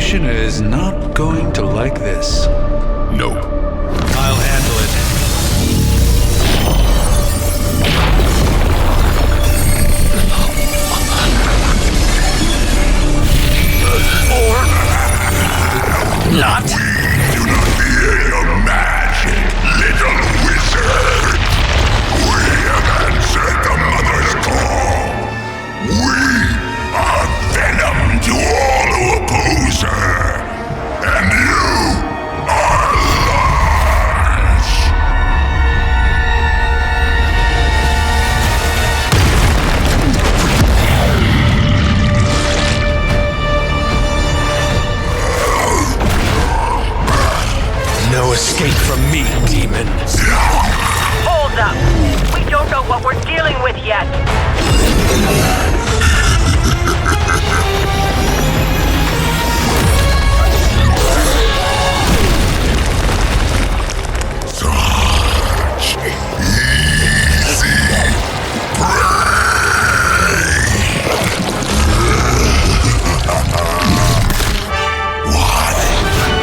Commissioner is not going to like this. Nope. I'll handle it. Or not. Do not fear your magic, little wizard. We have answered the Mother's call. We are venom to all who oppose her. And you are large. No escape from me, demon. Hold up. We don't know what we're dealing with yet. Such easy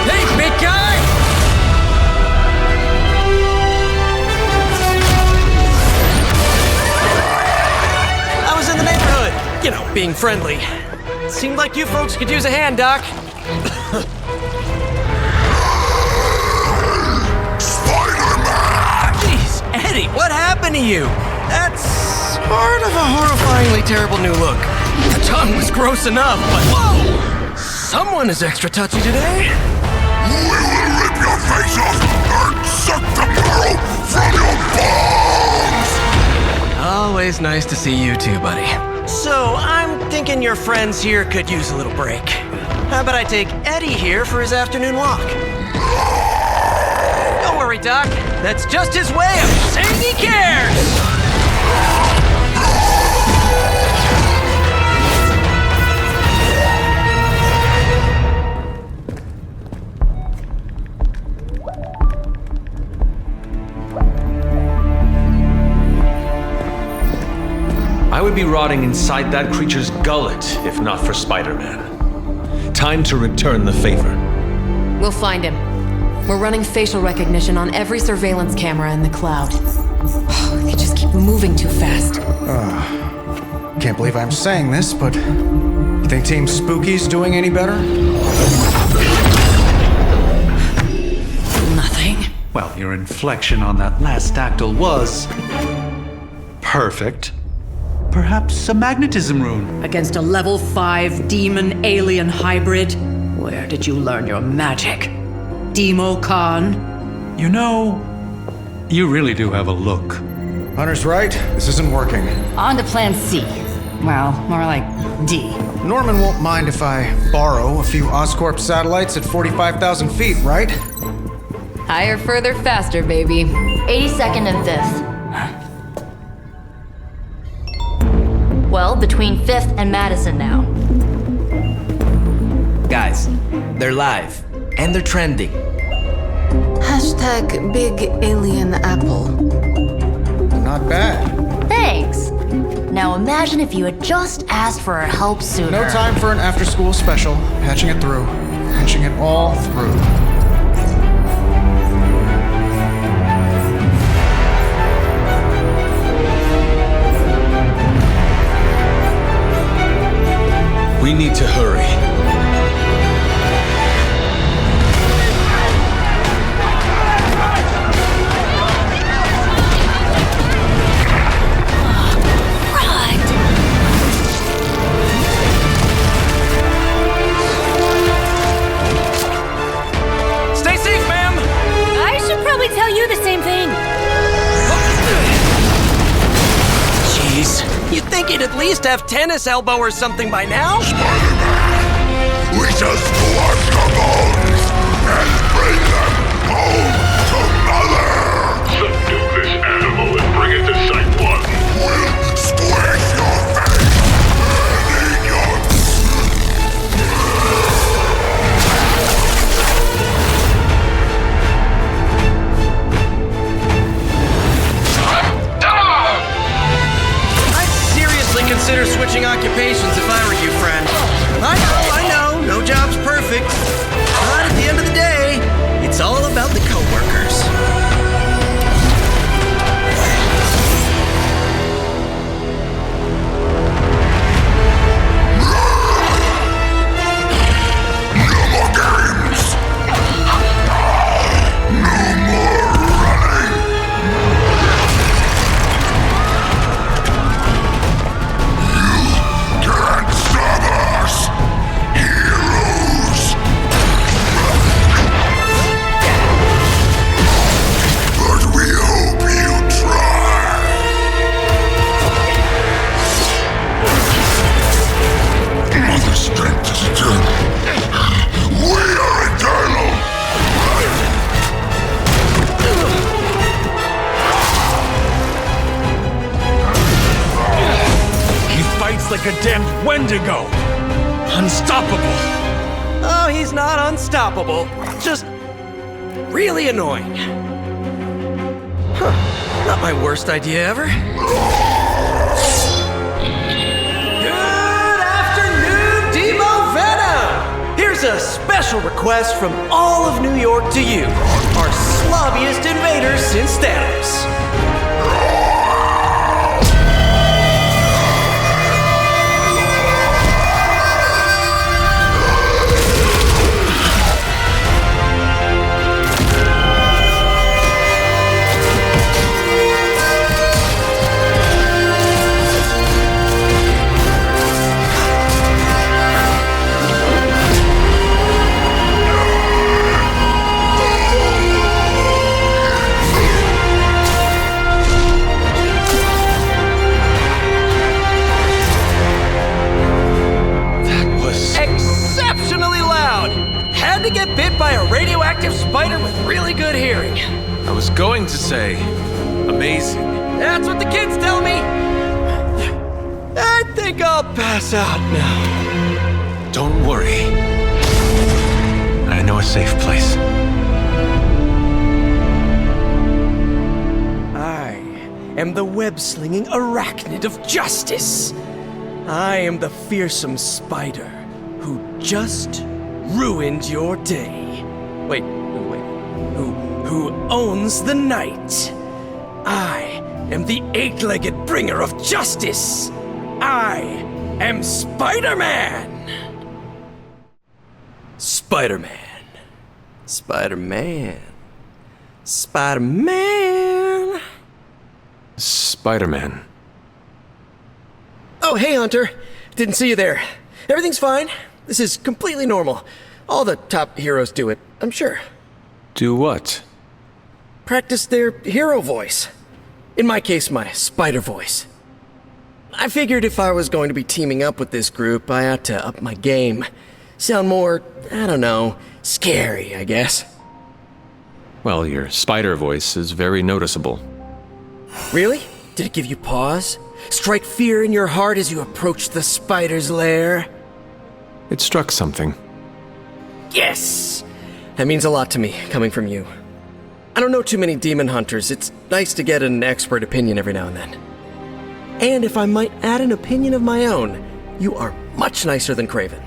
Hey, big guy! I was in the neighborhood. You know, being friendly. Seemed like you folks could use a hand, Doc. Spider-Man! Jeez, Eddie, what happened to you? That's sort of a horrifyingly terrible new look. The tongue was gross enough, but whoa! Someone is extra touchy today. We will rip your face off and suck the marrow from your bones! Always nice to see you too, buddy. So, I'm thinking your friends here could use a little break. How about I take Eddie here for his afternoon walk? Don't worry, Doc. That's just his way of saying he cares! I would be rotting inside that creature's gullet if not for Spider-Man. Time to return the favor. We'll find him. We're running facial recognition on every surveillance camera in the cloud. They just keep moving too fast. Can't believe I'm saying this, but you think Team Spooky's doing any better? Nothing. Well, your inflection on that last dactyl was perfect. Perhaps a magnetism rune. Against a level 5 demon alien hybrid? Where did you learn your magic? Demo Khan? You know, you really do have a look. Hunter's right. This isn't working. On to plan C. Well, more like D. Norman won't mind if I borrow a few Oscorp satellites at 45,000 feet, right? Higher, further, faster, baby. 82nd and 5th. Well, between 5th and Madison now. Guys, they're live. And they're trending. Hashtag Big Alien Apple. Not bad. Thanks. Now imagine if you had just asked for our help sooner. No time for an after-school special. Patching it through. Patching it all through. We need to hurry. Stay safe, ma'am! I should probably tell you the same thing. Jeez, you'd think he'd at least have tennis elbow or something by now? Spider-Man, we shall squash your bones and bring them home to Mother! Subdue this animal and bring it to Site 1. We'll squish your face and eat your... I'd seriously consider switching occupations if I were you, friend. I know, no job's perfect. like a damned Wendigo. Unstoppable. Oh, he's not unstoppable. Just really annoying. Huh. Not my worst idea ever. Good afternoon, Demo Venom! Here's a special request from all of New York to you, our slobbiest invaders since Thanos. To get bit by a radioactive spider with really good hearing. I was going to say, amazing. That's what the kids tell me. I think I'll pass out now. Don't worry. I know a safe place. I am the web-slinging arachnid of justice. I am the fearsome spider who just ruined your day. Wait. Who owns the night? I am the eight-legged bringer of justice. I am Spider-Man. Spider-Man. Spider-Man. Spider-Man. Spider-Man. Oh, hey, Hunter. Didn't see you there. Everything's fine. This is completely normal. All the top heroes do it, I'm sure. Do what? Practice their hero voice. In my case, my spider voice. I figured if I was going to be teaming up with this group, I ought to up my game. Sound more, I don't know, scary, I guess. Well, your spider voice is very noticeable. Really? Did it give you pause? Strike fear in your heart as you approach the spider's lair? It struck something. Yes! That means a lot to me, coming from you. I don't know too many demon hunters. It's nice to get an expert opinion every now and then. And if I might add an opinion of my own, you are much nicer than Craven.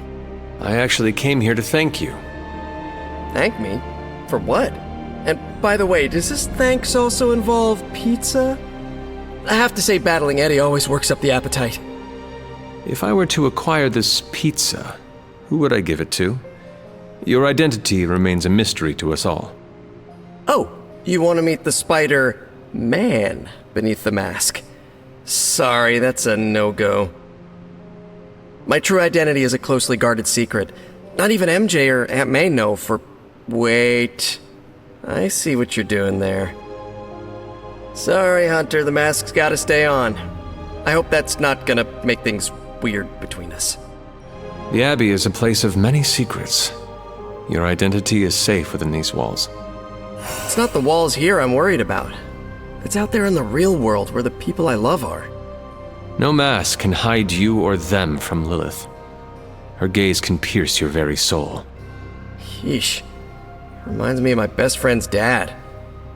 I actually came here to thank you. Thank me? For what? And by the way, does this thanks also involve pizza? I have to say battling Eddie always works up the appetite. If I were to acquire this pizza, who would I give it to? Your identity remains a mystery to us all. Oh, you want to meet the Spider-Man beneath the mask? Sorry, that's a no-go. My true identity is a closely guarded secret. Not even MJ or Aunt May know for... Wait. I see what you're doing there. Sorry, Hunter, the mask's gotta stay on. I hope that's not gonna make things weird between us. The Abbey is a place of many secrets. Your identity is safe within these walls. It's not the walls here I'm worried about. It's out there in the real world where the people I love are. No mask can hide you or them from Lilith. Her gaze can pierce your very soul. Yeesh. Reminds me of my best friend's dad.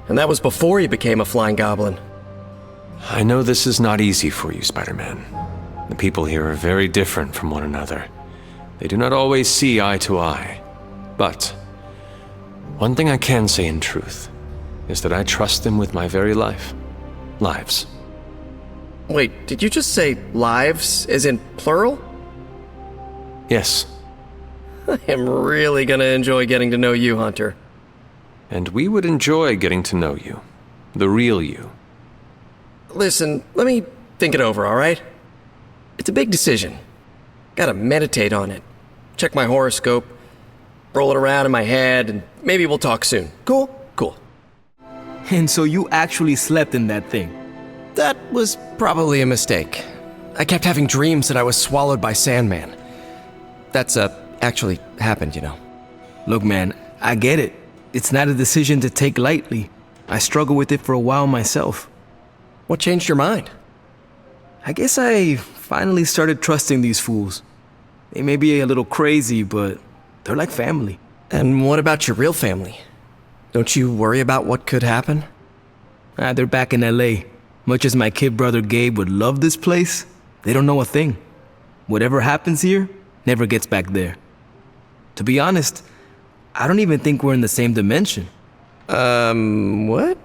And that was before he became a flying goblin. I know this is not easy for you, Spider-Man. The people here are very different from one another. They do not always see eye to eye. But one thing I can say in truth is that I trust them with my very life. Lives. Wait, did you just say lives, as in plural? Yes. I am really gonna enjoy getting to know you, Hunter. And we would enjoy getting to know you. The real you. Listen, let me think it over, alright? It's a big decision. Gotta meditate on it. Check my horoscope. Roll it around in my head, and maybe we'll talk soon. Cool? Cool. And so you actually slept in that thing? That was probably a mistake. I kept having dreams that I was swallowed by Sandman. That's, actually happened, you know. Look, man, I get it. It's not a decision to take lightly. I struggled with it for a while myself. What changed your mind? I guess I finally started trusting these fools. They may be a little crazy, but they're like family. And what about your real family? Don't you worry about what could happen? They're back in LA. Much as my kid brother Gabe would love this place, they don't know a thing. Whatever happens here never gets back there. To be honest, I don't even think we're in the same dimension. What?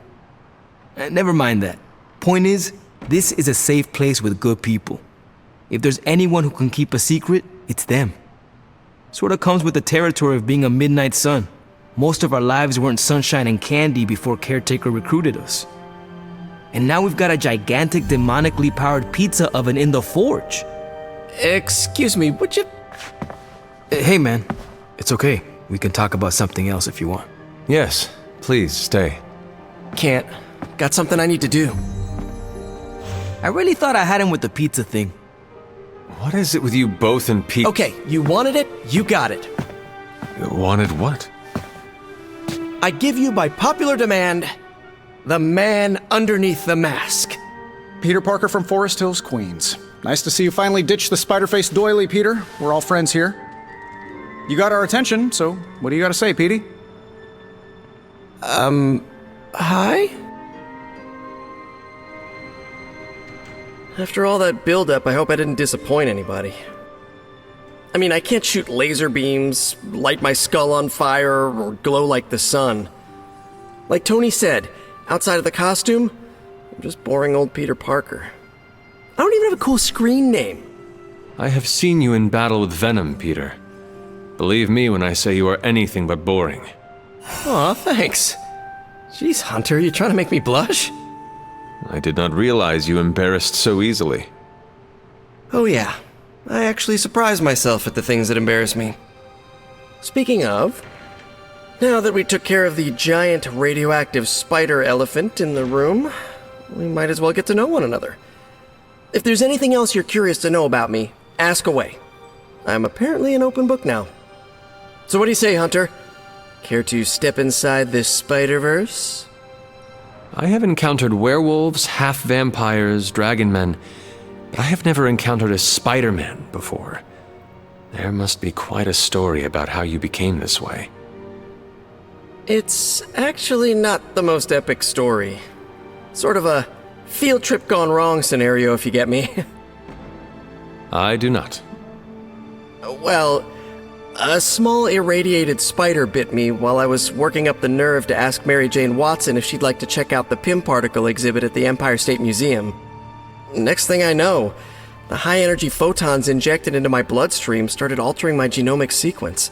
Never mind that. Point is, this is a safe place with good people. If there's anyone who can keep a secret, it's them. Sorta comes with the territory of being a midnight sun. Most of our lives weren't sunshine and candy before Caretaker recruited us. And now we've got a gigantic demonically powered pizza oven in the forge. Excuse me, would you... Hey man, it's okay. We can talk about something else if you want. Yes, please stay. Can't. Got something I need to do. I really thought I had him with the pizza thing. What is it with you both and Pete? Okay, you wanted it, you got it. Wanted what? I give you by popular demand, the man underneath the mask. Peter Parker from Forest Hills, Queens. Nice to see you finally ditched the spider-faced doily, Peter. We're all friends here. You got our attention, so what do you got to say, Petey? Hi? After all that build-up, I hope I didn't disappoint anybody. I mean, I can't shoot laser beams, light my skull on fire, or glow like the sun. Like Tony said, outside of the costume, I'm just boring old Peter Parker. I don't even have a cool screen name. I have seen you in battle with Venom, Peter. Believe me when I say you are anything but boring. Aw, thanks. Jeez, Hunter, you trying to make me blush? I did not realize you embarrassed so easily. Oh yeah, I actually surprise myself at the things that embarrass me. Speaking of, now that we took care of the giant radioactive spider elephant in the room, we might as well get to know one another. If there's anything else you're curious to know about me, ask away. I'm apparently an open book now. So what do you say, Hunter? Care to step inside this Spider-Verse? I have encountered werewolves, half-vampires, dragon men, but I have never encountered a Spider-Man before. There must be quite a story about how you became this way. It's actually not the most epic story. Sort of a field trip gone wrong scenario, if you get me. I do not. Well, a small irradiated spider bit me while I was working up the nerve to ask Mary Jane Watson if she'd like to check out the Pym particle exhibit at the Empire State Museum. Next thing I know, the high-energy photons injected into my bloodstream started altering my genomic sequence.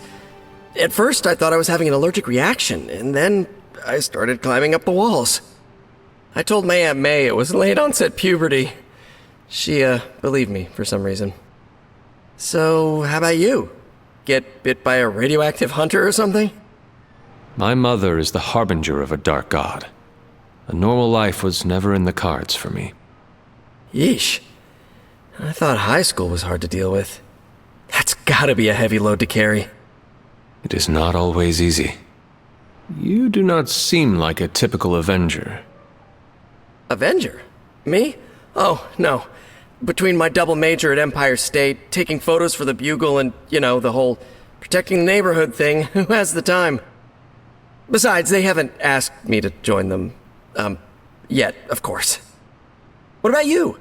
At first, I thought I was having an allergic reaction, and then I started climbing up the walls. I told my Aunt May it was late-onset puberty. She, believed me for some reason. So, how about you? Get bit by a radioactive hunter or something? My mother is the harbinger of a dark god. A normal life was never in the cards for me. Yeesh. I thought high school was hard to deal with. That's gotta be a heavy load to carry. It is not always easy. You do not seem like a typical Avenger. Avenger? Me? Oh, no. Between my double major at Empire State, taking photos for the Bugle, and, the whole protecting the neighborhood thing, who has the time? Besides, they haven't asked me to join them, yet, of course. What about you?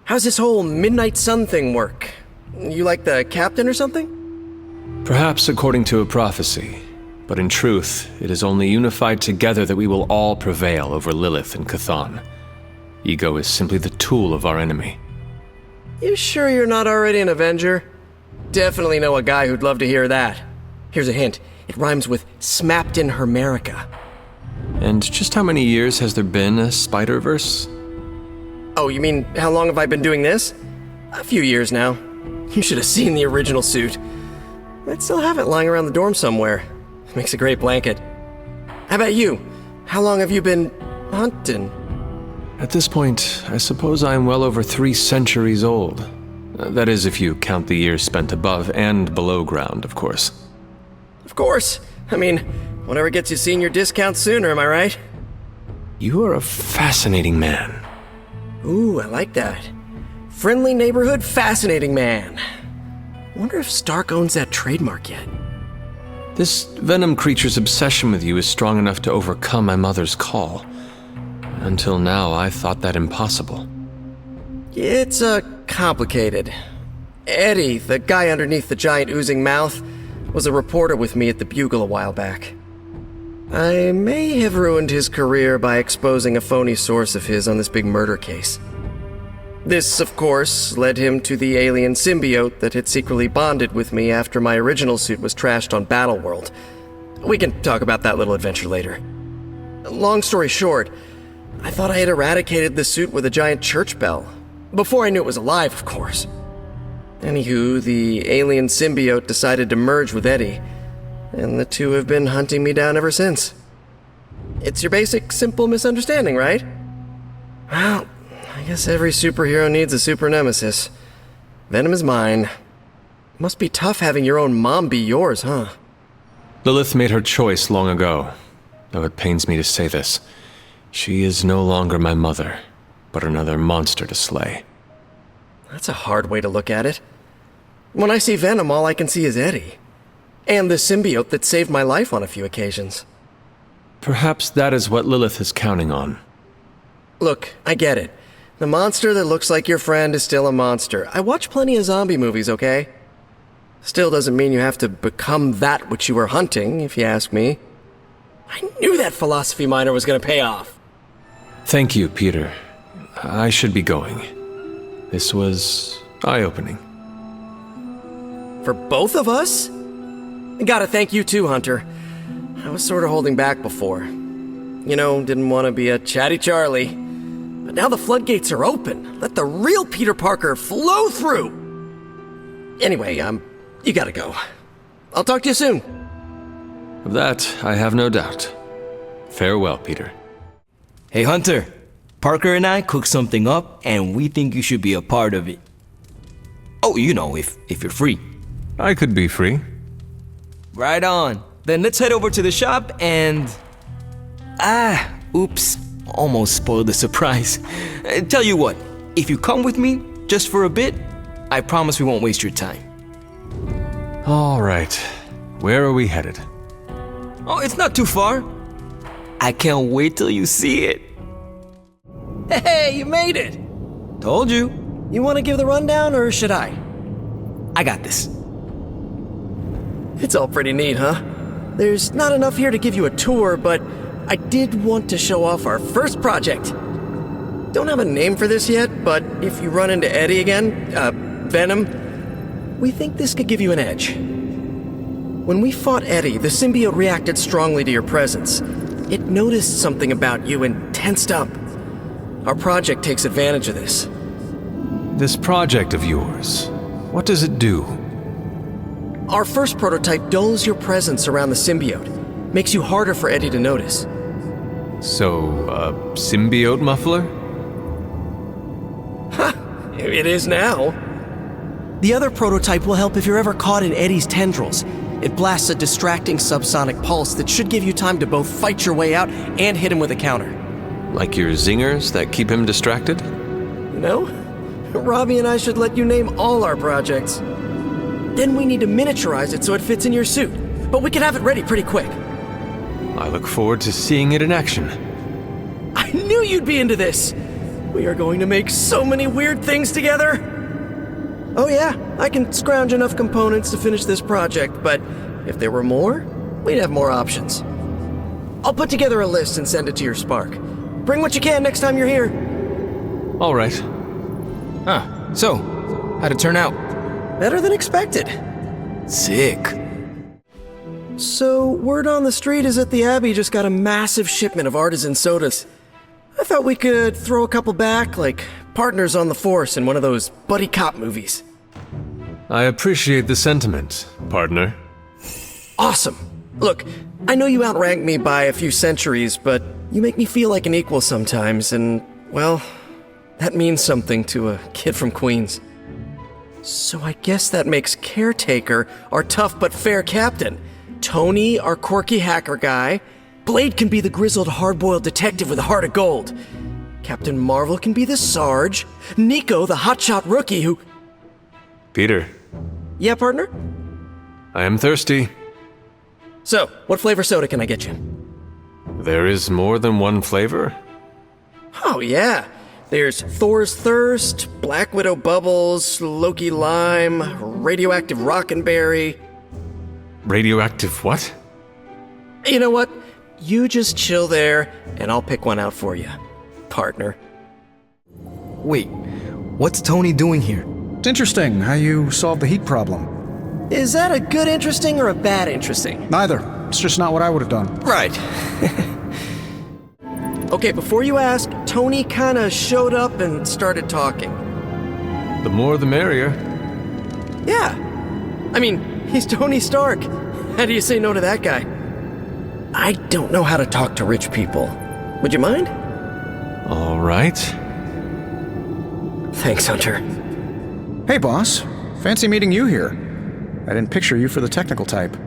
How's this whole Midnight Sun thing work? You like the captain or something? Perhaps according to a prophecy, but in truth, it is only unified together that we will all prevail over Lilith and Chthon. Ego is simply the tool of our enemy. You sure you're not already an Avenger? Definitely know a guy who'd love to hear that. Here's a hint. It rhymes with smapped in Hermerica. And just how many years has there been a Spider-Verse? Oh, you mean how long have I been doing this? A few years now. You should have seen the original suit. I'd still have it lying around the dorm somewhere. Makes a great blanket. How about you? How long have you been hunting? At this point, I suppose I am well over 3 centuries old. That is, if you count the years spent above and below ground, of course. Of course. I mean, whatever gets you senior discount sooner, am I right? You are a fascinating man. Ooh, I like that. Friendly neighborhood, fascinating man. Wonder if Stark owns that trademark yet. This venom creature's obsession with you is strong enough to overcome my mother's call. Until now, I thought that impossible. It's, complicated. Eddie, the guy underneath the giant oozing mouth, was a reporter with me at the Bugle a while back. I may have ruined his career by exposing a phony source of his on this big murder case. This, of course, led him to the alien symbiote that had secretly bonded with me after my original suit was trashed on Battleworld. We can talk about that little adventure later. Long story short, I thought I had eradicated the suit with a giant church bell. Before I knew it was alive, of course. Anywho, the alien symbiote decided to merge with Eddie, and the two have been hunting me down ever since. It's your basic, simple misunderstanding, right? Well, I guess every superhero needs a super nemesis. Venom is mine. Must be tough having your own mom be yours, huh? Lilith made her choice long ago, though it pains me to say this. She is no longer my mother, but another monster to slay. That's a hard way to look at it. When I see Venom, all I can see is Eddie. And the symbiote that saved my life on a few occasions. Perhaps that is what Lilith is counting on. Look, I get it. The monster that looks like your friend is still a monster. I watch plenty of zombie movies, okay? Still doesn't mean you have to become that which you were hunting, if you ask me. I knew that philosophy minor was gonna pay off. Thank you, Peter. I should be going. This was eye-opening. For both of us? Gotta thank you too, Hunter. I was sort of holding back before. You know, didn't want to be a chatty Charlie. But now the floodgates are open. Let the real Peter Parker flow through! Anyway, you gotta go. I'll talk to you soon. Of that, I have no doubt. Farewell, Peter. Hey, Hunter. Parker and I cooked something up, and we think you should be a part of it. Oh, you know, if you're free. I could be free. Right on. Then let's head over to the shop and... oops. Almost spoiled the surprise. Tell you what, if you come with me, just for a bit, I promise we won't waste your time. All right. Where are we headed? Oh, it's not too far. I can't wait till you see it. Hey, you made it! Told you. You want to give the rundown, or should I? I got this. It's all pretty neat, huh? There's not enough here to give you a tour, but I did want to show off our first project. Don't have a name for this yet, but if you run into Eddie again, Venom, we think this could give you an edge. When we fought Eddie, the symbiote reacted strongly to your presence. It noticed something about you and tensed up. Our project takes advantage of this. This project of yours, what does it do? Our first prototype dulls your presence around the symbiote, makes you harder for Eddie to notice. So, a symbiote muffler? Ha! It is now. The other prototype will help if you're ever caught in Eddie's tendrils. It blasts a distracting subsonic pulse that should give you time to both fight your way out and hit him with a counter. Like your zingers that keep him distracted? You know, Robbie and I should let you name all our projects. Then we need to miniaturize it so it fits in your suit. But we can have it ready pretty quick. I look forward to seeing it in action. I knew you'd be into this! We are going to make so many weird things together! Oh yeah, I can scrounge enough components to finish this project, but if there were more, we'd have more options. I'll put together a list and send it to your Spark. Bring what you can next time you're here. All right. So, how'd it turn out? Better than expected. Sick. So, word on the street is that the Abbey just got a massive shipment of artisan sodas. I thought we could throw a couple back, like partners on the force in one of those buddy cop movies. I appreciate the sentiment, partner. Awesome. Look, I know you outrank me by a few centuries, but you make me feel like an equal sometimes, and, well, that means something to a kid from Queens. So I guess that makes Caretaker our tough but fair captain, Tony our quirky hacker guy, Blade can be the grizzled hard-boiled detective with a heart of gold, Captain Marvel can be the Sarge, Nico the hotshot rookie who... Peter, Yeah, partner? I am thirsty. So, what flavor soda can I get you? There is more than one flavor? Oh, yeah. There's Thor's Thirst, Black Widow Bubbles, Loki Lime, Radioactive Rockenberry. Radioactive what? You know what? You just chill there, and I'll pick one out for you, partner. Wait, what's Tony doing here? It's interesting how you solved the heat problem. Is that a good interesting or a bad interesting? Neither. It's just not what I would have done. Right. Okay, before you ask, Tony kinda showed up and started talking. The more the merrier. Yeah. I mean, he's Tony Stark. How do you say no to that guy? I don't know how to talk to rich people. Would you mind? All right. Thanks, Hunter. Hey, boss. Fancy meeting you here. I didn't picture you for the technical type.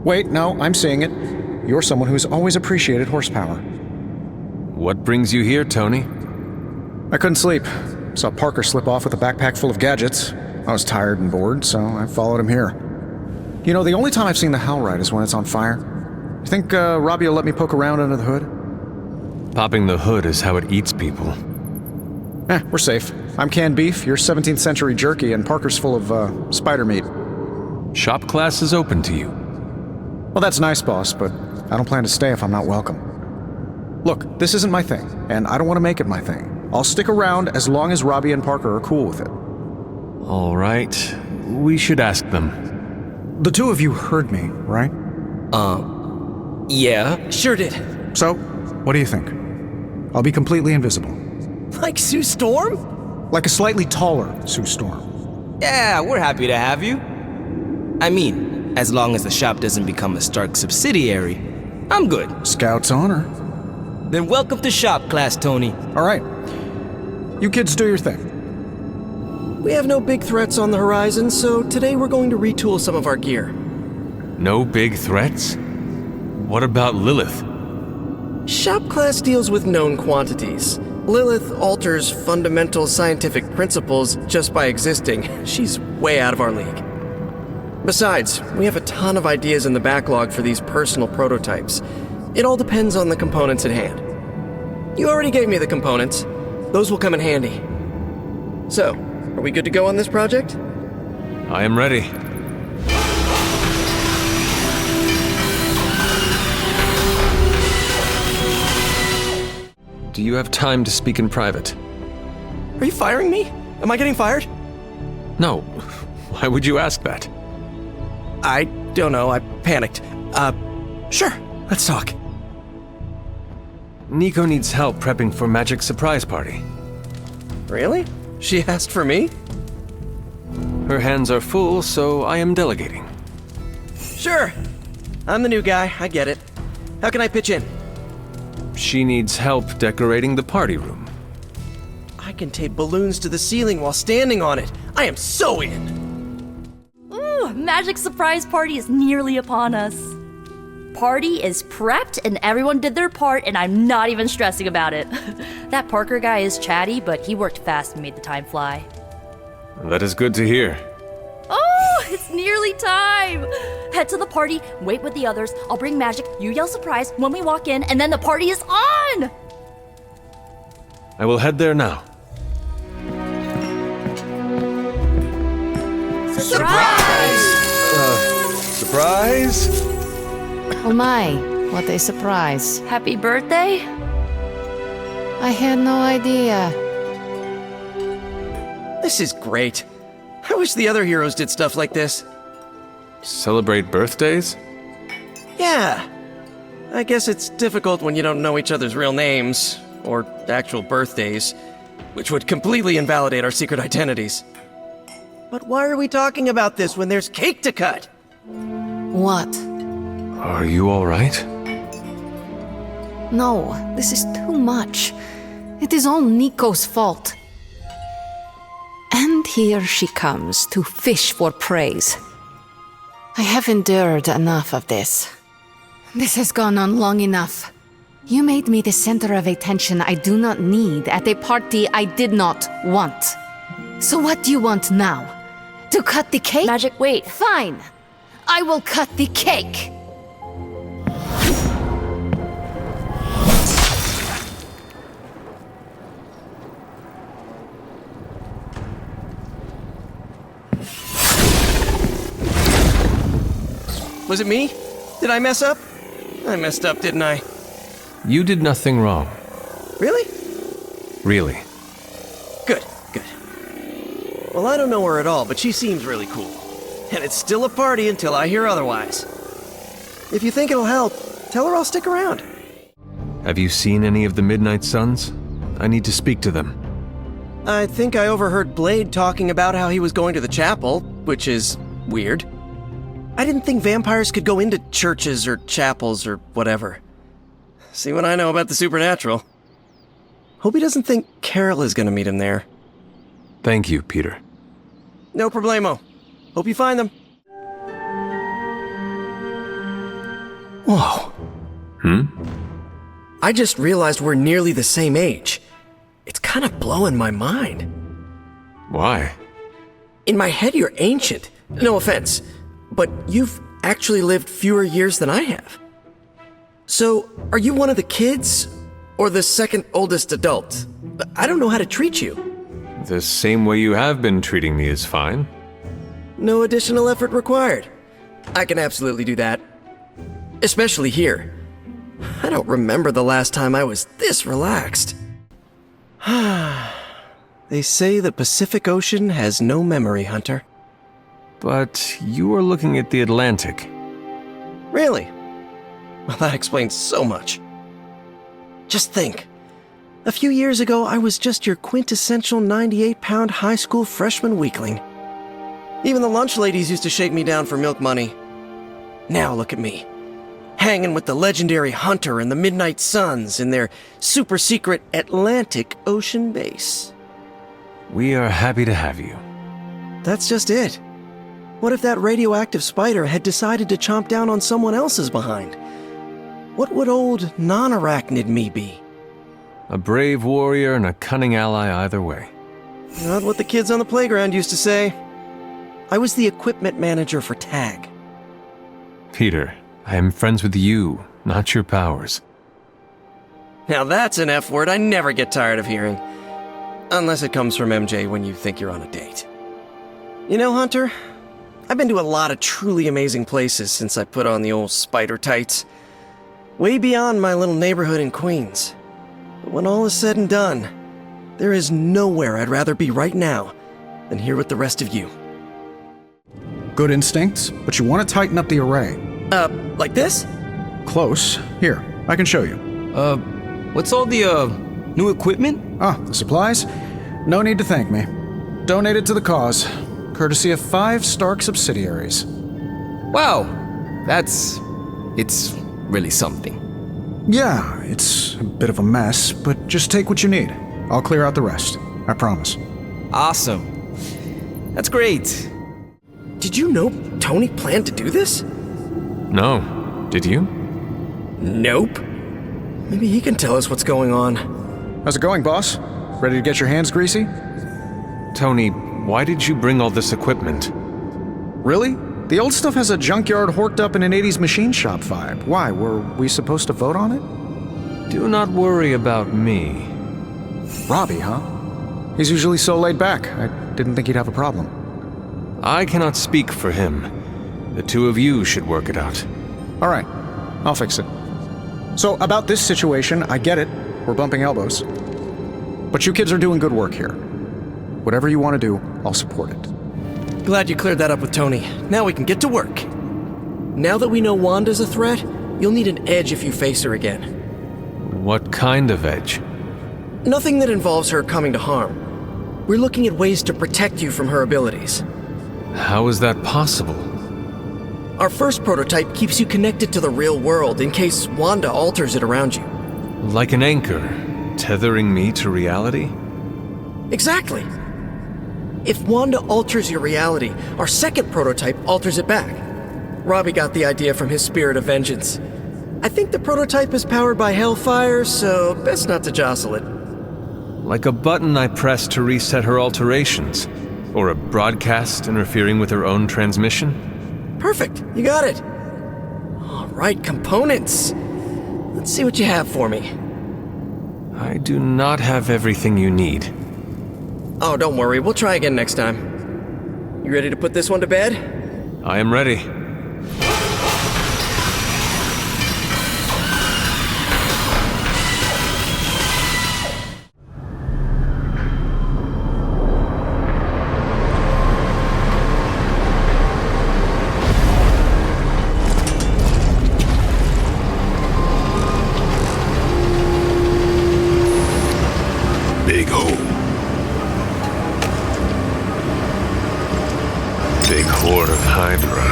Wait, no, I'm seeing it. You're someone who's always appreciated horsepower. What brings you here, Tony? I couldn't sleep. Saw Parker slip off with a backpack full of gadgets. I was tired and bored, so I followed him here. You know, the only time I've seen the Howl Ride is when it's on fire. You think Robbie will let me poke around under the hood? Popping the hood is how it eats people. We're safe. I'm canned beef, you're 17th century jerky, and Parker's full of, spider meat. Shop class is open to you. Well, that's nice, boss, but I don't plan to stay if I'm not welcome. Look, this isn't my thing, and I don't want to make it my thing. I'll stick around as long as Robbie and Parker are cool with it. All right. We should ask them. The two of you heard me, right? Yeah. Sure did. So, what do you think? I'll be completely invisible. Like Sue Storm? Like a slightly taller Sue Storm. Yeah, we're happy to have you. I mean, as long as the shop doesn't become a Stark subsidiary, I'm good. Scout's honor. Then welcome to shop class, Tony. All right. You kids do your thing. We have no big threats on the horizon, so today we're going to retool some of our gear. No big threats? What about Lilith? Shop class deals with known quantities. Lilith alters fundamental scientific principles just by existing. She's way out of our league. Besides, we have a ton of ideas in the backlog for these personal prototypes. It all depends on the components at hand. You already gave me the components. Those will come in handy. So, are we good to go on this project? I am ready. Do you have time to speak in private? Are you firing me? Am I getting fired? No. Why would you ask that? I don't know. I panicked. Sure. Let's talk. Nico needs help prepping for Magic's surprise party. Really? She asked for me? Her hands are full, so I am delegating. Sure. I'm the new guy. I get it. How can I pitch in? She needs help decorating the party room. I can tape balloons to the ceiling while standing on it. I am so in! Ooh, Magic's surprise party is nearly upon us. Party is prepped and everyone did their part and I'm not even stressing about it. That Parker guy is chatty, but he worked fast and made the time fly. That is good to hear. Oh, it's nearly time! Head to the party, wait with the others, I'll bring Magic, you yell surprise when we walk in, and then the party is on! I will head there now. Surprise! Surprise? Oh my, what a surprise. Happy birthday? I had no idea. This is great. I wish the other heroes did stuff like this. Celebrate birthdays? Yeah. I guess it's difficult when you don't know each other's real names, or actual birthdays, which would completely invalidate our secret identities. But why are we talking about this when there's cake to cut? What? Are you all right? No, this is too much. It is all Nico's fault. And here she comes to fish for praise. I have endured enough of this. This has gone on long enough. You made me the center of attention I do not need at a party I did not want. So what do you want now? To cut the cake? Magic, wait. Fine. I will cut the cake. Was it me? Did I mess up? I messed up, didn't I? You did nothing wrong. Really? Really. Good, good. Well, I don't know her at all, but she seems really cool. And it's still a party until I hear otherwise. If you think it'll help, tell her I'll stick around. Have you seen any of the Midnight Suns? I need to speak to them. I think I overheard Blade talking about how he was going to the chapel, which is weird. I didn't think vampires could go into churches or chapels or whatever. See what I know about the supernatural. Hope he doesn't think Carol is gonna meet him there. Thank you, Peter. No problemo. Hope you find them. Whoa. I just realized we're nearly the same age. It's kind of blowing my mind. Why? In my head, you're ancient. No offense. But you've actually lived fewer years than I have. So, are you one of the kids? Or the second oldest adult? I don't know how to treat you. The same way you have been treating me is fine. No additional effort required. I can absolutely do that. Especially here. I don't remember the last time I was this relaxed. They say the Pacific Ocean has no memory, Hunter. But you are looking at the Atlantic. Really? Well, that explains so much. Just think. A few years ago, I was just your quintessential 98-pound high school freshman weakling. Even the lunch ladies used to shake me down for milk money. Now look at me. Hanging with the legendary Hunter and the Midnight Suns in their super-secret Atlantic Ocean base. We are happy to have you. That's just it. What if that radioactive spider had decided to chomp down on someone else's behind? What would old non-arachnid me be? A brave warrior and a cunning ally either way. Not what the kids on the playground used to say. I was the equipment manager for TAG. Peter, I am friends with you, not your powers. Now that's an F word I never get tired of hearing. Unless it comes from MJ when you think you're on a date. You know, Hunter, I've been to a lot of truly amazing places since I put on the old spider tights. Way beyond my little neighborhood in Queens. But when all is said and done, there is nowhere I'd rather be right now than here with the rest of you. Good instincts, but you want to tighten up the array. Like this? Close. Here, I can show you. What's all the, new equipment? The supplies? No need to thank me. Donated to the cause, courtesy of 5 Stark subsidiaries. Wow, it's really something. Yeah, it's a bit of a mess, but just take what you need. I'll clear out the rest. I promise. Awesome. That's great. Did you know Tony planned to do this? No. Did you? Nope. Maybe he can tell us what's going on. How's it going, boss? Ready to get your hands greasy? Tony, why did you bring all this equipment? Really? The old stuff has a junkyard horked up in an 80s machine shop vibe. Why, were we supposed to vote on it? Do not worry about me. Robbie, huh? He's usually so laid back. I didn't think he'd have a problem. I cannot speak for him. The two of you should work it out. All right, I'll fix it. So, about this situation, I get it. We're bumping elbows. But you kids are doing good work here. Whatever you want to do, I'll support it. Glad you cleared that up with Tony. Now we can get to work. Now that we know Wanda's a threat, you'll need an edge if you face her again. What kind of edge? Nothing that involves her coming to harm. We're looking at ways to protect you from her abilities. How is that possible? Our first prototype keeps you connected to the real world in case Wanda alters it around you. Like an anchor, tethering me to reality? Exactly. If Wanda alters your reality, our second prototype alters it back. Robbie got the idea from his spirit of vengeance. I think the prototype is powered by Hellfire, so best not to jostle it. Like a button I pressed to reset her alterations, or a broadcast interfering with her own transmission. Perfect, you got it. All right, components. Let's see what you have for me. I do not have everything you need. Oh, don't worry, we'll try again next time. You ready to put this one to bed? I am ready. Big hole. Big horde of Hydra.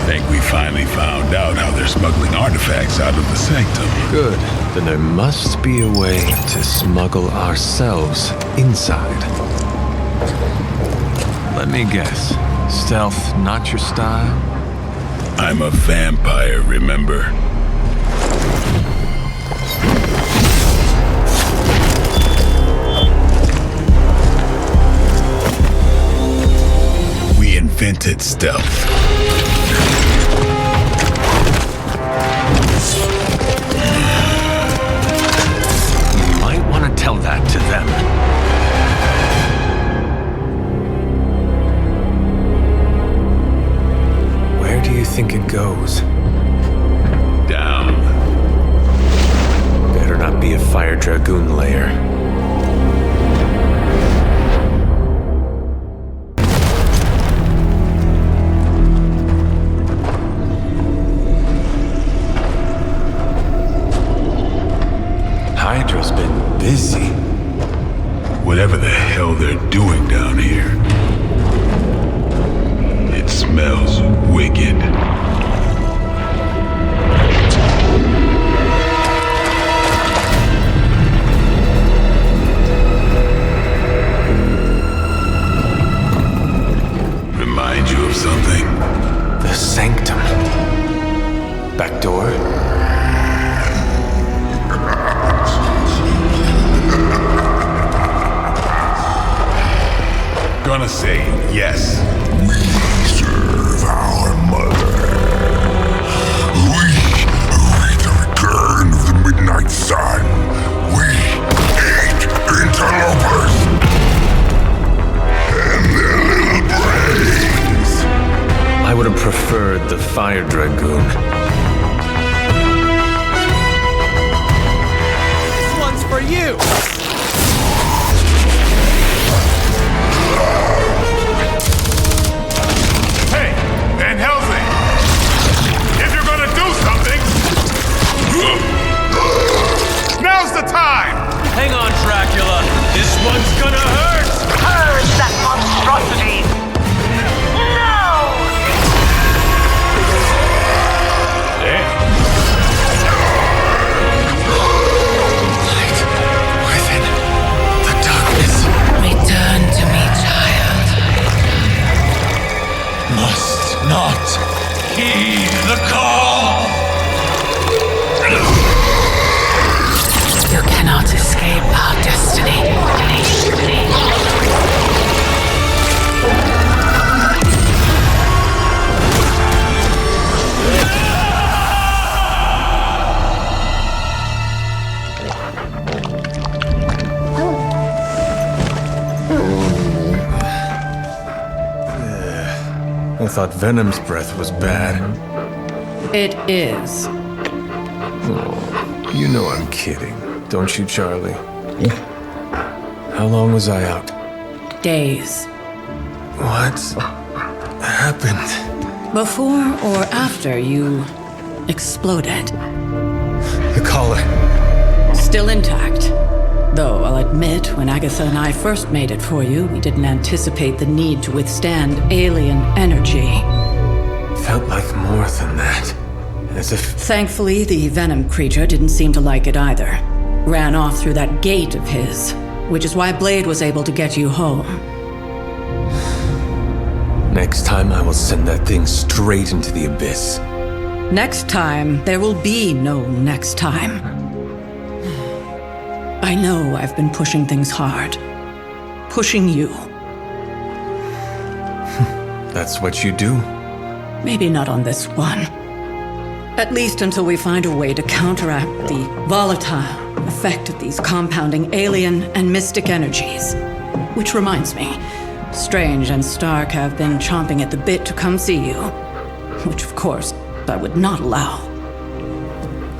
Think we finally found out how they're smuggling artifacts out of the sanctum. Good. Then there must be a way to smuggle ourselves inside. Let me guess. Stealth not your style? I'm a vampire, remember? We invented stealth. You might want to tell that to them. Where do you think it goes? Down. Better not be a Fire Dragoon lair. Hydra's been busy. Whatever the hell they're doing down here. It smells wicked. Remind you of something? The sanctum. Back door? Gonna say yes. We serve our mother. We await the return of the midnight sun. We eat interlopers and their little brains. I would have preferred the Fire Dragoon. This one's for you! Hey, Van Helsing! If you're gonna do something, now's the time! Hang on, Dracula. This one's gonna hurt! Purge that monstrosity! No! Light within the darkness. Return to me, child. Must not heed the call. You cannot escape our destiny. I thought Venom's breath was bad. It is. Oh, you know I'm kidding, don't you, Charlie? How long was I out? Days. What happened? Before or after you exploded. The collar. Still intact. Though I'll admit, when Agatha and I first made it for you, we didn't anticipate the need to withstand alien energy. Felt like more than that. As if... Thankfully, the venom creature didn't seem to like it either. Ran off through that gate of his, which is why Blade was able to get you home. Next time I will send that thing straight into the abyss. Next time, there will be no next time. I know I've been pushing things hard. Pushing you. That's what you do? Maybe not on this one. At least until we find a way to counteract the volatile effect of these compounding alien and mystic energies. Which reminds me, Strange and Stark have been chomping at the bit to come see you. Which, of course, I would not allow.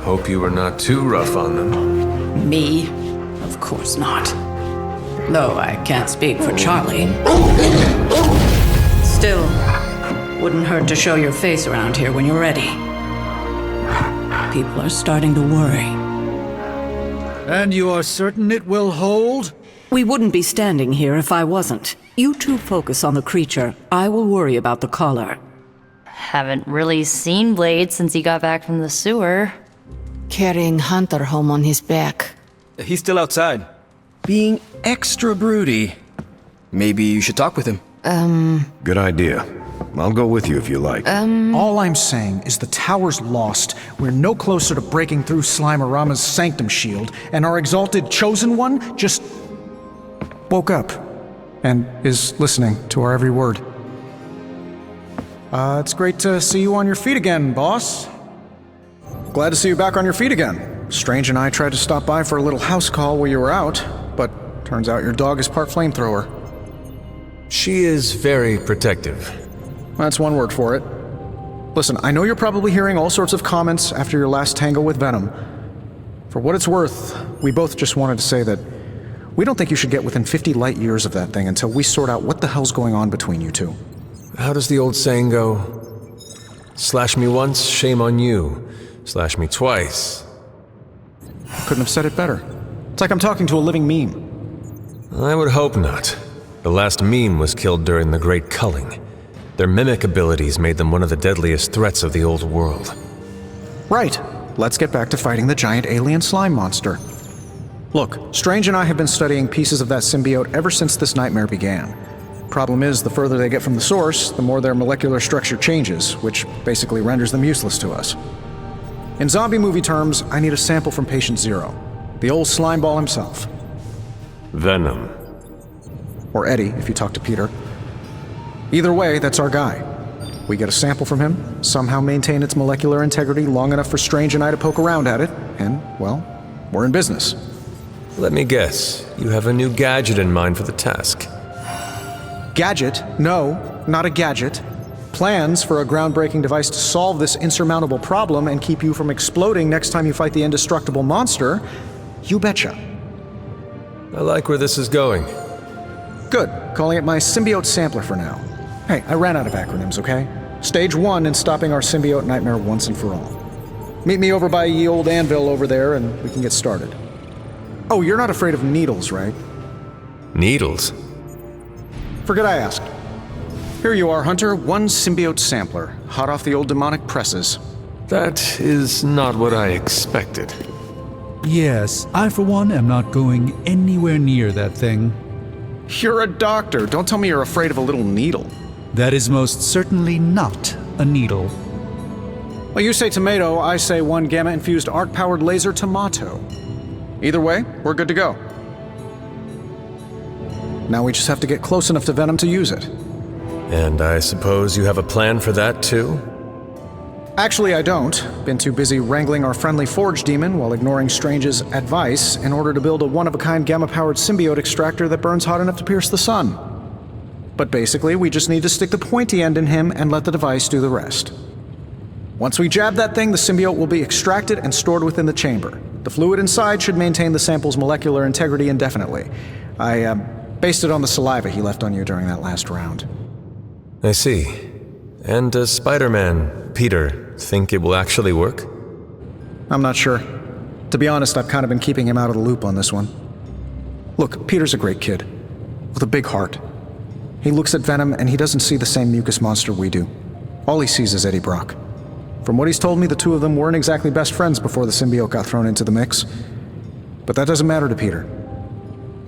Hope you were not too rough on them. Me? Of course not. Though I can't speak for Charlie. Still, wouldn't hurt to show your face around here when you're ready. People are starting to worry. And you are certain it will hold? We wouldn't be standing here if I wasn't. You two focus on the creature. I will worry about the collar. Haven't really seen Blade since he got back from the sewer. Carrying Hunter home on his back. He's still outside. Being extra broody. Maybe you should talk with him. Good idea. I'll go with you if you like. All I'm saying is the tower's lost. We're no closer to breaking through Slimerama's sanctum shield, and our exalted chosen one just woke up and is listening to our every word. It's great to see you on your feet again, boss. Glad to see you back on your feet again. Strange and I tried to stop by for a little house call while you were out, but turns out your dog is part flamethrower. She is very protective. That's one word for it. Listen, I know you're probably hearing all sorts of comments after your last tango with Venom. For what it's worth, we both just wanted to say that we don't think you should get within 50 light years of that thing until we sort out what the hell's going on between you two. How does the old saying go? Slash me once, shame on you. Slash me twice. Couldn't have said it better. It's like I'm talking to a living meme. I would hope not. The last meme was killed during the Great Culling. Their mimic abilities made them one of the deadliest threats of the old world. Right. Let's get back to fighting the giant alien slime monster. Look, Strange and I have been studying pieces of that symbiote ever since this nightmare began. Problem is, the further they get from the source, the more their molecular structure changes, which basically renders them useless to us. In zombie movie terms, I need a sample from Patient Zero. The old slime ball himself. Venom. Or Eddie, if you talk to Peter. Either way, that's our guy. We get a sample from him, somehow maintain its molecular integrity long enough for Strange and I to poke around at it, and, well, we're in business. Let me guess, you have a new gadget in mind for the task. Gadget? No, not a gadget. Plans for a groundbreaking device to solve this insurmountable problem and keep you from exploding next time you fight the indestructible monster? You betcha. I like where this is going. Good. Calling it my symbiote sampler for now. Hey, I ran out of acronyms, okay? Stage 1 in stopping our symbiote nightmare once and for all. Meet me over by ye old anvil over there and we can get started. Oh, you're not afraid of needles, right? Needles? Forget I asked. Here you are, Hunter. One symbiote sampler, hot off the old demonic presses. That is not what I expected. Yes, I for one am not going anywhere near that thing. You're a doctor. Don't tell me you're afraid of a little needle. That is most certainly not a needle. Well, you say tomato, I say one gamma-infused arc-powered laser tomato. Either way, we're good to go. Now we just have to get close enough to Venom to use it. And I suppose you have a plan for that too? Actually, I don't. Been too busy wrangling our friendly Forge demon while ignoring Strange's advice in order to build a one-of-a-kind gamma-powered symbiote extractor that burns hot enough to pierce the sun. But basically, we just need to stick the pointy end in him and let the device do the rest. Once we jab that thing, the symbiote will be extracted and stored within the chamber. The fluid inside should maintain the sample's molecular integrity indefinitely. I based it on the saliva he left on you during that last round. I see. And does Spider-Man, Peter, think it will actually work? I'm not sure. To be honest, I've kind of been keeping him out of the loop on this one. Look, Peter's a great kid, with a big heart. He looks at Venom and he doesn't see the same mucus monster we do. All he sees is Eddie Brock. From what he's told me, the two of them weren't exactly best friends before the symbiote got thrown into the mix. But that doesn't matter to Peter.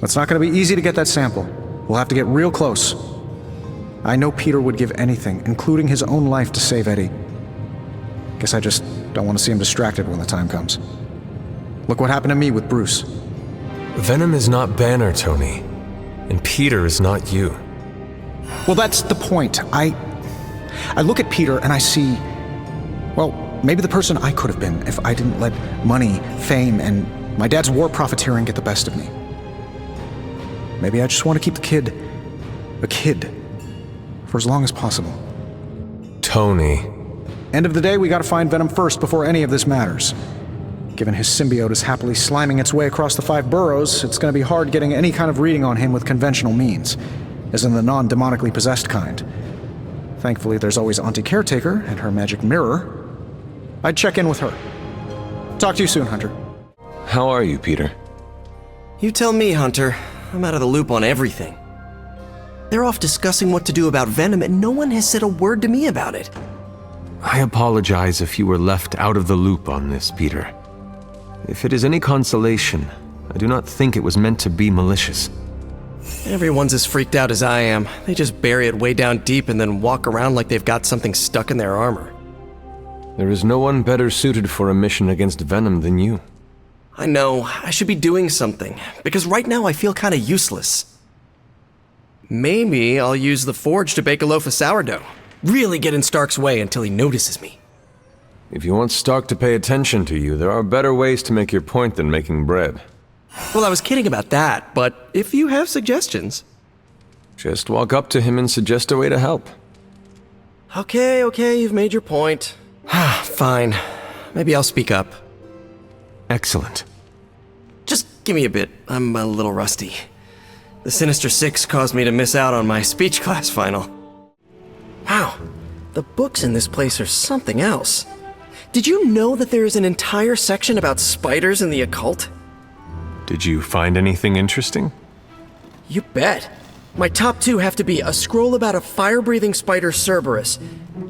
It's not going to be easy to get that sample. We'll have to get real close. I know Peter would give anything, including his own life, to save Eddie. Guess I just don't want to see him distracted when the time comes. Look what happened to me with Bruce. Venom is not Banner, Tony. And Peter is not you. Well, that's the point. I look at Peter and I see, well, maybe the person I could have been if I didn't let money, fame, and my dad's war profiteering get the best of me. Maybe I just want to keep the kid a kid for as long as possible. Tony. End of the day, we gotta find Venom first before any of this matters. Given his symbiote is happily sliming its way across the 5 boroughs, it's gonna be hard getting any kind of reading on him with conventional means, as in the non-demonically possessed kind. Thankfully, there's always Auntie Caretaker and her magic mirror. I'd check in with her. Talk to you soon, Hunter. How are you, Peter? You tell me, Hunter. I'm out of the loop on everything. They're off discussing what to do about Venom, and no one has said a word to me about it. I apologize if you were left out of the loop on this, Peter. If it is any consolation, I do not think it was meant to be malicious. Everyone's as freaked out as I am. They just bury it way down deep and then walk around like they've got something stuck in their armor. There is no one better suited for a mission against Venom than you. I know, I should be doing something, because right now I feel kinda useless. Maybe I'll use the forge to bake a loaf of sourdough. Really get in Stark's way until he notices me. If you want Stark to pay attention to you, there are better ways to make your point than making bread. Well, I was kidding about that, but if you have suggestions... Just walk up to him and suggest a way to help. Okay, you've made your point. Fine. Maybe I'll speak up. Excellent. Just give me a bit. I'm a little rusty. The Sinister Six caused me to miss out on my speech class final. Wow, the books in this place are something else. Did you know that there is an entire section about spiders and the occult? Did you find anything interesting? You bet. My top 2 have to be a scroll about a fire-breathing spider Cerberus,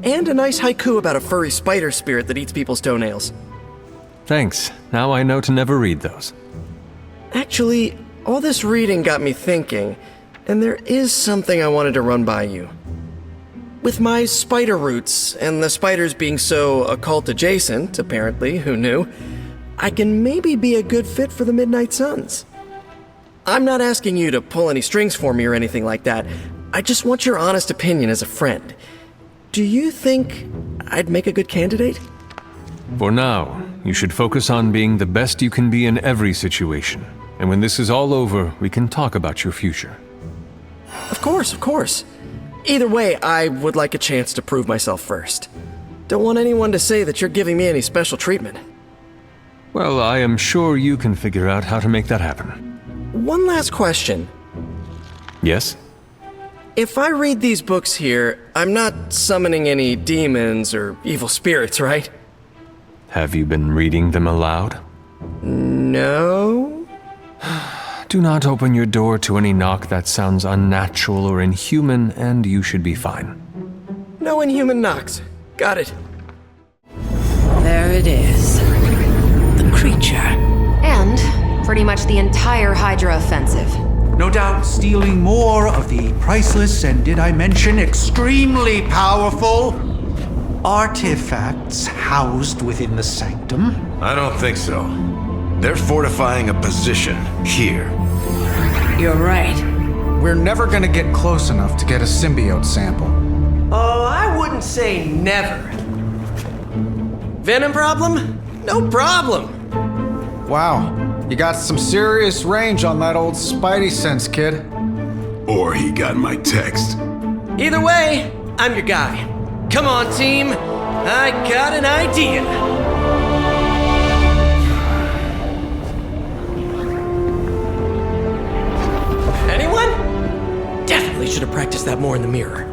and a nice haiku about a furry spider spirit that eats people's toenails. Thanks. Now I know to never read those. Actually, all this reading got me thinking, and there is something I wanted to run by you. With my spider roots, and the spiders being so occult-adjacent, apparently, who knew, I can maybe be a good fit for the Midnight Suns. I'm not asking you to pull any strings for me or anything like that. I just want your honest opinion as a friend. Do you think I'd make a good candidate? For now, you should focus on being the best you can be in every situation. And when this is all over, we can talk about your future. Of course. Either way, I would like a chance to prove myself first. Don't want anyone to say that you're giving me any special treatment. Well, I am sure you can figure out how to make that happen. One last question. Yes? If I read these books here, I'm not summoning any demons or evil spirits, right? Have you been reading them aloud? No? Do not open your door to any knock that sounds unnatural or inhuman, and you should be fine. No inhuman knocks. Got it. There it is. The creature. And pretty much the entire Hydra offensive. No doubt stealing more of the priceless and, did I mention, extremely powerful artifacts housed within the sanctum. I don't think so. They're fortifying a position here. You're right. We're never gonna get close enough to get a symbiote sample. Oh, I wouldn't say never. Venom problem? No problem. Wow, you got some serious range on that old spidey sense, kid. Or he got my text. Either way, I'm your guy. Come on, team. I got an idea. Anyone? Definitely should have practiced that more in the mirror.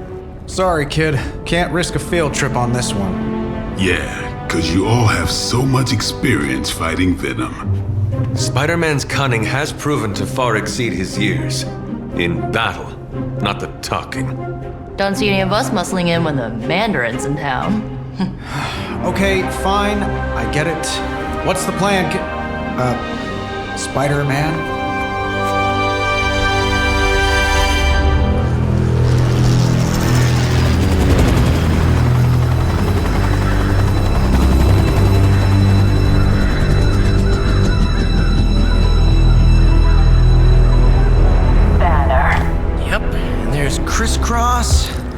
Sorry, kid. Can't risk a field trip on this one. Yeah, 'cause you all have so much experience fighting Venom. Spider-Man's cunning has proven to far exceed his years. In battle, not the talking. Don't see any of us muscling in when the Mandarin's in town. Okay, fine. I get it. What's the plan, Spider-Man?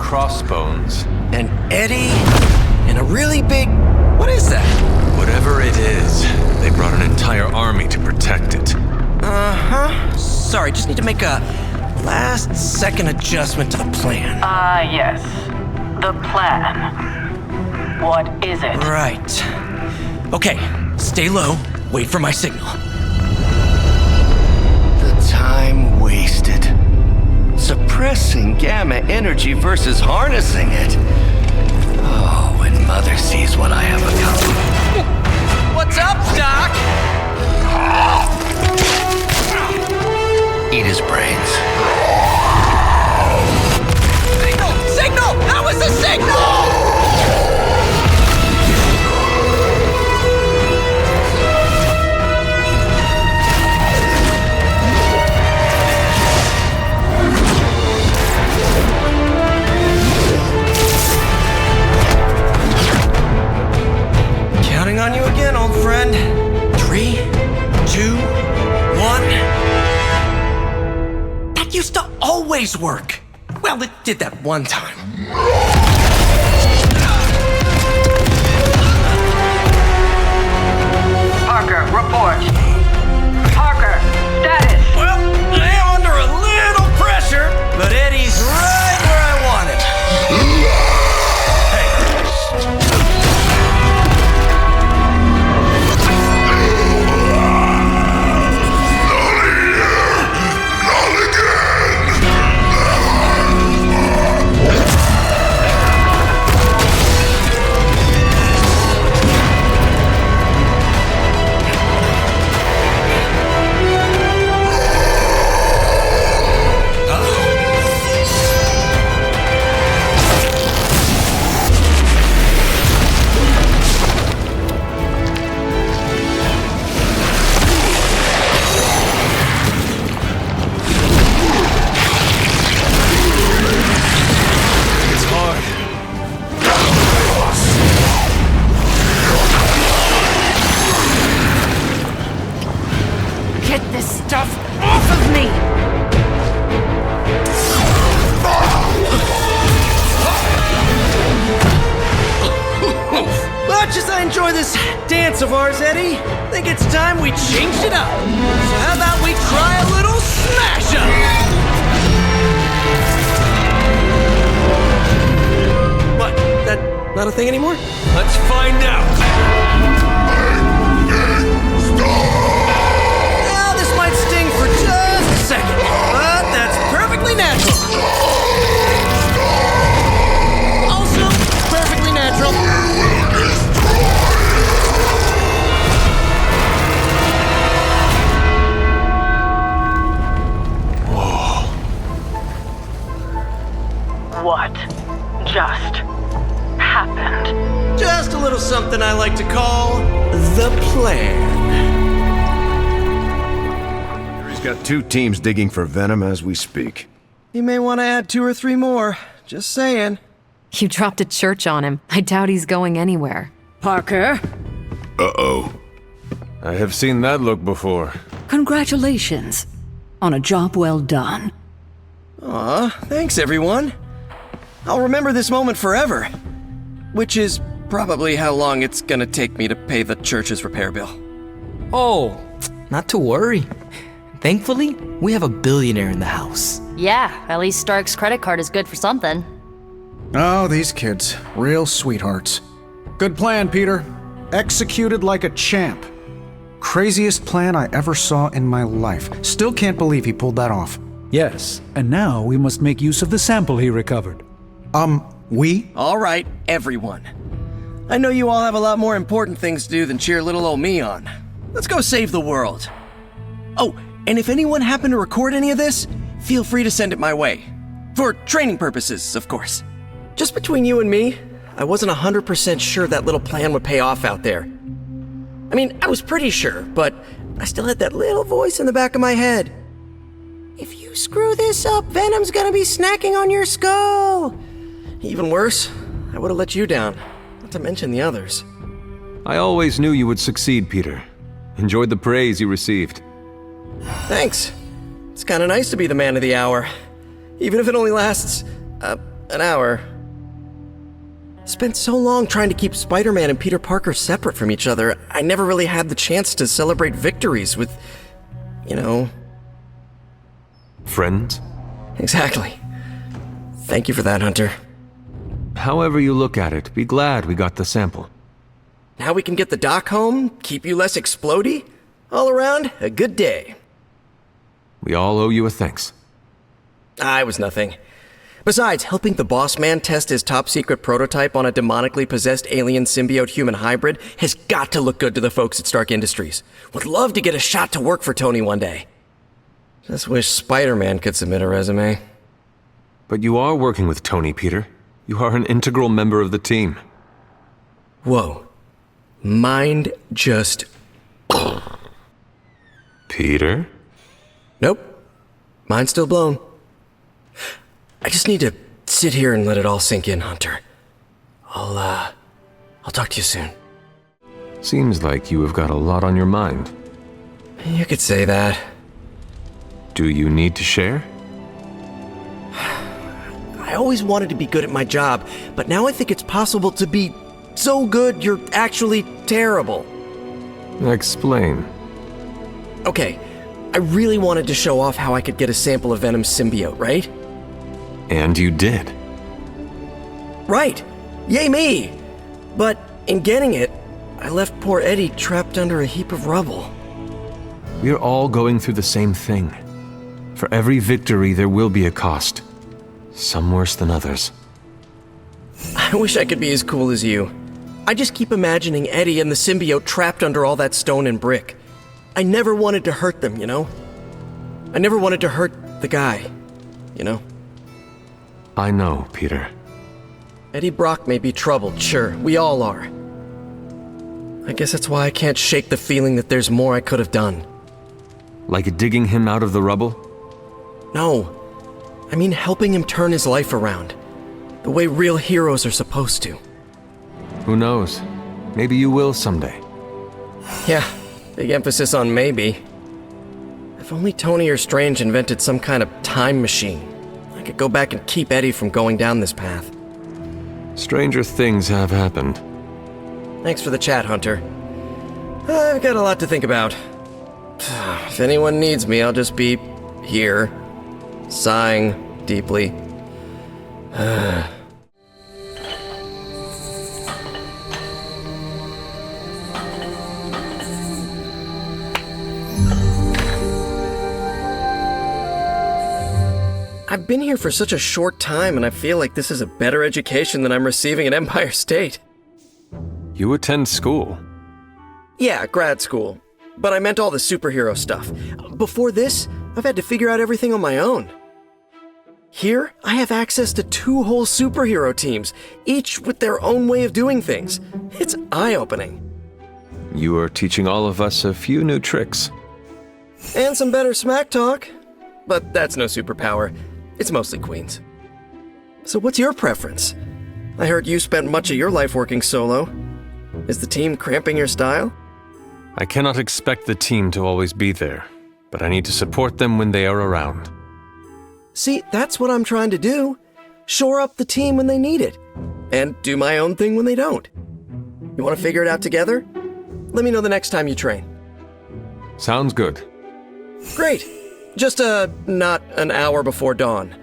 crossbones. And Eddie, and a really big... What is that? Whatever it is, they brought an entire army to protect it. Uh-huh. Sorry, just need to make a last-second adjustment to the plan. Yes. The plan. What is it? Right. Okay, stay low, wait for my signal. The time wasted. Suppressing gamma energy versus harnessing it. Oh, when Mother sees what I have become. What's up, Doc? Eat his brains. Signal! Signal! That was the signal! Counting on you again, old friend. 3, 2, 1. That used to always work. Well, it did that one time. Parker, report. Parker, status. Well, I am under a little pressure, but Eddie's right where I want him. Hey. Of ours, Eddie. Think it's time we changed it up. So how about we try a little smash up? What? That not a thing anymore? Let's find out. Well, this might sting for just a second, but that's perfectly natural. Also, perfectly natural. What just happened? Just a little something I like to call the plan. He's got 2 teams digging for venom as we speak. You may want to add 2 or 3 more. Just saying. You dropped a church on him. I doubt he's going anywhere. Parker, Uh-oh. I have seen that look before. congratulations on a job well done. Aw, thanks everyone. I'll remember this moment forever. Which is probably how long it's gonna take me to pay the church's repair bill. Oh, not to worry. Thankfully, we have a billionaire in the house. Yeah, at least Stark's credit card is good for something. Oh, these kids. Real sweethearts. Good plan, Peter. Executed like a champ. Craziest plan I ever saw in my life. Still can't believe he pulled that off. Yes, and now we must make use of the sample he recovered. We? All right, everyone. I know you all have a lot more important things to do than cheer little old me on. Let's go save the world. Oh, and if anyone happened to record any of this, feel free to send it my way. For training purposes, of course. Just between you and me, I wasn't 100% sure that little plan would pay off out there. I mean, I was pretty sure, but I still had that little voice in the back of my head. If you screw this up, Venom's gonna be snacking on your skull. Even worse, I would have let you down, not to mention the others. I always knew you would succeed, Peter. Enjoyed the praise you received. Thanks. It's kinda nice to be the man of the hour. Even if it only lasts, an hour. Spent so long trying to keep Spider-Man and Peter Parker separate from each other, I never really had the chance to celebrate victories with, Friends? Exactly. Thank you for that, Hunter. However you look at it, be glad we got the sample. Now we can get the doc home, keep you less explodey? All around, a good day. We all owe you a thanks. I was nothing. Besides, helping the boss man test his top-secret prototype on a demonically possessed alien symbiote-human hybrid has got to look good to the folks at Stark Industries. Would love to get a shot to work for Tony one day. Just wish Spider-Man could submit a resume. But you are working with Tony, Peter. You are an integral member of the team. Whoa. Mind just... Peter? Nope. Mind's still blown. I just need to sit here and let it all sink in, Hunter. I'll talk to you soon. Seems like you have got a lot on your mind. You could say that. Do you need to share? I always wanted to be good at my job, but now I think it's possible to be so good you're actually terrible. Explain. Okay, I really wanted to show off how I could get a sample of Venom's symbiote, right? And you did. Right! Yay me! But in getting it, I left poor Eddie trapped under a heap of rubble. We are all going through the same thing. For every victory, there will be a cost. Some worse than others. I wish I could be as cool as you. I just keep imagining Eddie and the symbiote trapped under all that stone and brick. I never wanted to hurt them, I never wanted to hurt the guy, I know, Peter. Eddie Brock may be troubled, sure. We all are. I guess that's why I can't shake the feeling that there's more I could have done. Like digging him out of the rubble? No. I mean helping him turn his life around. The way real heroes are supposed to. Who knows? Maybe you will someday. Yeah, big emphasis on maybe. If only Tony or Strange invented some kind of time machine, I could go back and keep Eddie from going down this path. Stranger things have happened. Thanks for the chat, Hunter. I've got a lot to think about. If anyone needs me, I'll just be here, sighing deeply. I've been here for such a short time, and I feel like this is a better education than I'm receiving at Empire State. You attend school? Yeah, grad school. But I meant all the superhero stuff. Before this, I've had to figure out everything on my own. Here, I have access to 2 whole superhero teams, each with their own way of doing things. It's eye-opening. You are teaching all of us a few new tricks. And some better smack talk. But that's no superpower. It's mostly Queens. So what's your preference? I heard you spent much of your life working solo. Is the team cramping your style? I cannot expect the team to always be there, but I need to support them when they are around. See, that's what I'm trying to do. Shore up the team when they need it, and do my own thing when they don't. You want to figure it out together? Let me know the next time you train. Sounds good. Great. Just, not an hour before dawn.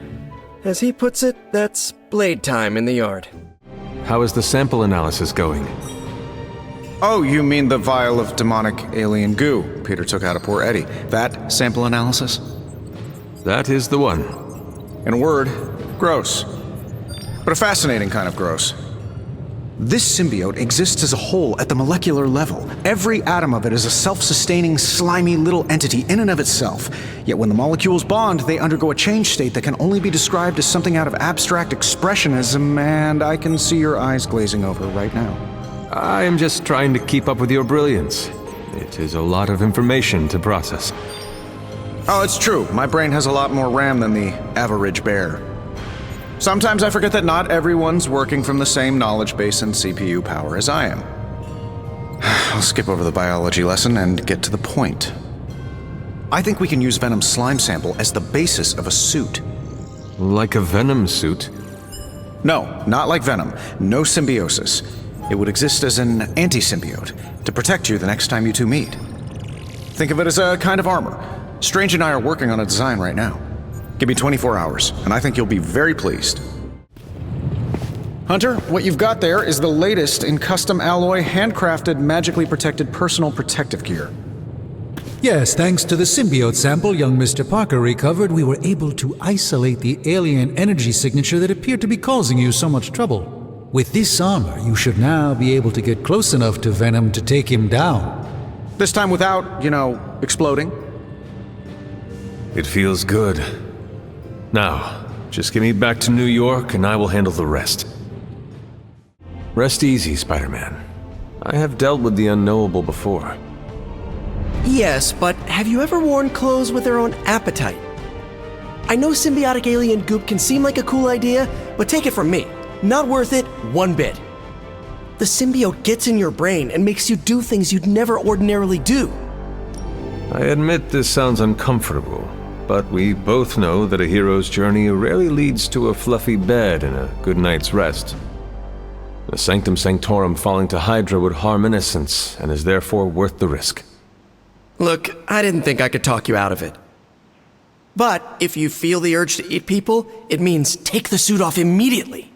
As he puts it, that's blade time in the yard. How is the sample analysis going? Oh, you mean the vial of demonic alien goo Peter took out of poor Eddie. That sample analysis? That is the one. In a word, gross. But a fascinating kind of gross. This symbiote exists as a whole at the molecular level. Every atom of it is a self-sustaining, slimy little entity in and of itself. Yet when the molecules bond, they undergo a change state that can only be described as something out of abstract expressionism, and I can see your eyes glazing over right now. I am just trying to keep up with your brilliance. It is a lot of information to process. Oh, it's true. My brain has a lot more RAM than the average bear. Sometimes I forget that not everyone's working from the same knowledge base and CPU power as I am. I'll skip over the biology lesson and get to the point. I think we can use Venom's slime sample as the basis of a suit. Like a Venom suit? No, not like Venom. No symbiosis. It would exist as an anti-symbiote to protect you the next time you two meet. Think of it as a kind of armor. Strange and I are working on a design right now. Give me 24 hours, and I think you'll be very pleased. Hunter, what you've got there is the latest in custom alloy, handcrafted, magically protected personal protective gear. Yes, thanks to the symbiote sample young Mr. Parker recovered, we were able to isolate the alien energy signature that appeared to be causing you so much trouble. With this armor, you should now be able to get close enough to Venom to take him down. This time without, exploding. It feels good. Now, just get me back to New York and I will handle the rest. Rest easy, Spider-Man. I have dealt with the unknowable before. Yes, but have you ever worn clothes with their own appetite? I know symbiotic alien goop can seem like a cool idea, but take it from me. Not worth it one bit. The symbiote gets in your brain and makes you do things you'd never ordinarily do. I admit this sounds uncomfortable, but we both know that a hero's journey rarely leads to a fluffy bed and a good night's rest. The sanctum sanctorum falling to Hydra would harm innocence and is therefore worth the risk. Look, I didn't think I could talk you out of it. But if you feel the urge to eat people, it means take the suit off immediately.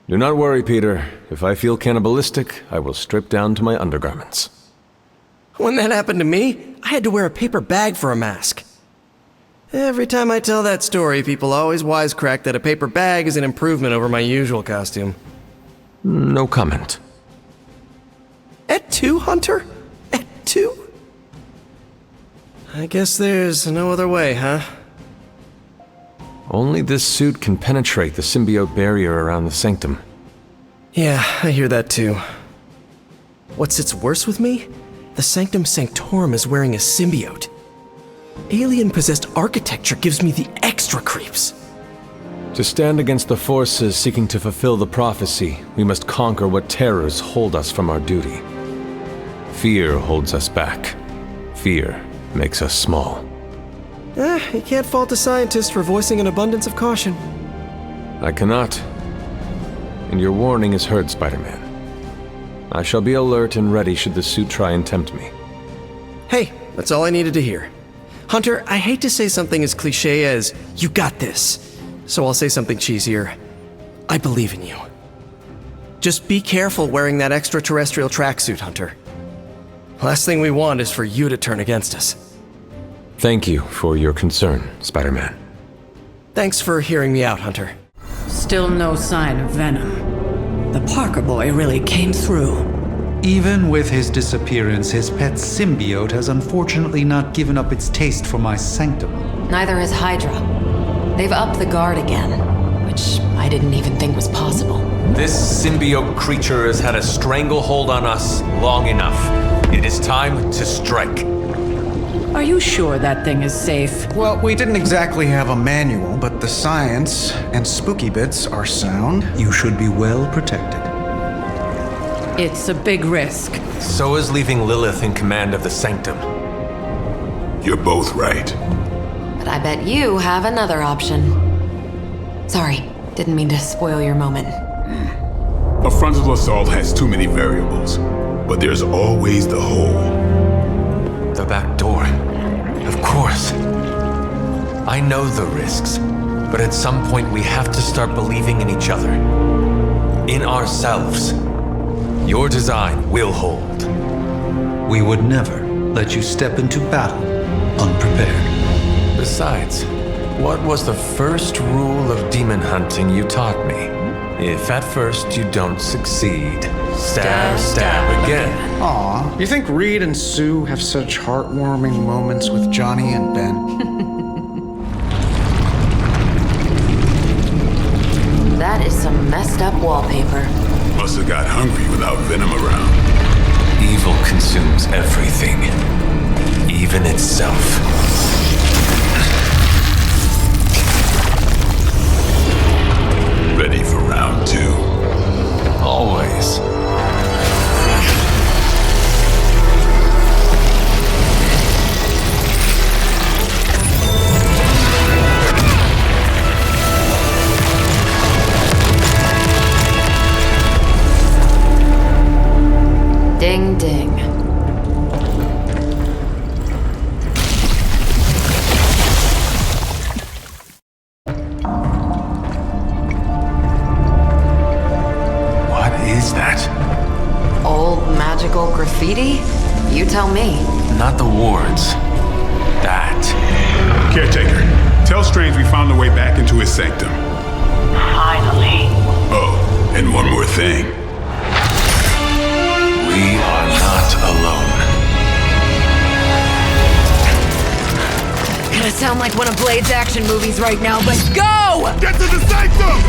Do not worry, Peter. If I feel cannibalistic, I will strip down to my undergarments. When that happened to me, I had to wear a paper bag for a mask. Every time I tell that story, people always wisecrack that a paper bag is an improvement over my usual costume. No comment. At 2, Hunter? At 2? I guess there's no other way, huh? Only this suit can penetrate the symbiote barrier around the sanctum. Yeah, I hear that too. What sits worse with me? The sanctum sanctorum is wearing a symbiote. Alien-possessed architecture gives me the extra creeps. To stand against the forces seeking to fulfill the prophecy, we must conquer what terrors hold us from our duty. Fear holds us back. Fear makes us small. You can't fault a scientist for voicing an abundance of caution. I cannot. And your warning is heard, Spider-Man. I shall be alert and ready should the suit try and tempt me. Hey, that's all I needed to hear. Hunter, I hate to say something as cliche as, you got this. So I'll say something cheesier. I believe in you. Just be careful wearing that extraterrestrial tracksuit, Hunter. Last thing we want is for you to turn against us. Thank you for your concern, Spider-Man. Thanks for hearing me out, Hunter. Still no sign of Venom. The Parker boy really came through. Even with his disappearance, his pet symbiote has unfortunately not given up its taste for my sanctum. Neither has Hydra. They've upped the guard again, which I didn't even think was possible. This symbiote creature has had a stranglehold on us long enough. It is time to strike. Are you sure that thing is safe? Well, we didn't exactly have a manual, but the science and spooky bits are sound. You should be well protected. It's a big risk. So is leaving Lilith in command of the sanctum. You're both right. But I bet you have another option. Sorry, didn't mean to spoil your moment. A frontal assault has too many variables, but there's always the hole. The back door. Of course. I know the risks, but at some point we have to start believing in each other. In ourselves. Your design will hold. We would never let you step into battle unprepared. Besides, what was the first rule of demon hunting you taught me? If at first you don't succeed, stab again. Aw, you think Reed and Sue have such heartwarming moments with Johnny and Ben? That is some messed up wallpaper. Must have got hungry without Venom around. Evil consumes everything, even itself. Ready for round 2? Always. not the wards. That. Caretaker, tell Strange we found a way back into his sanctum. Finally. Oh, and one more thing. We are not alone. Gonna sound like one of Blade's action movies right now, but go! Get to the sanctum!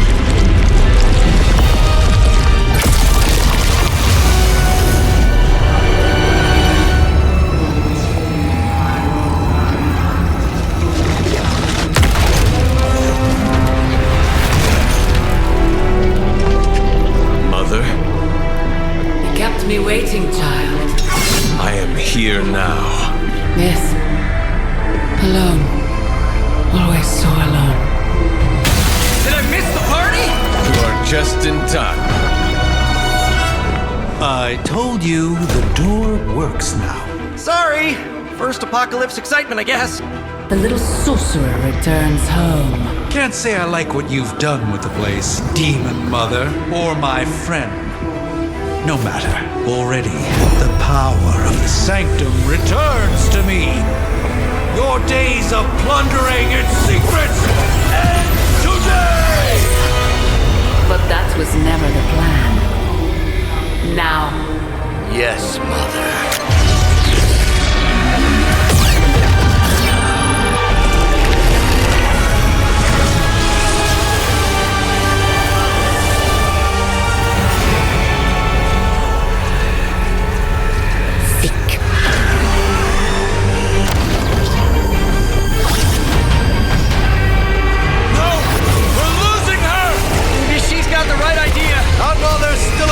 Mother? You kept me waiting, child. I am here now. Yes. Alone. Always so alone. Did I miss the party? You are just in time. I told you the door works now. Sorry! First apocalypse excitement, I guess. The little sorcerer returns home. Can't say I like what you've done with the place, Demon Mother, or my friend. No matter. Already, the power of the sanctum returns to me. Your days of plundering its secrets end today! But that was never the plan. Now. Yes, Mother.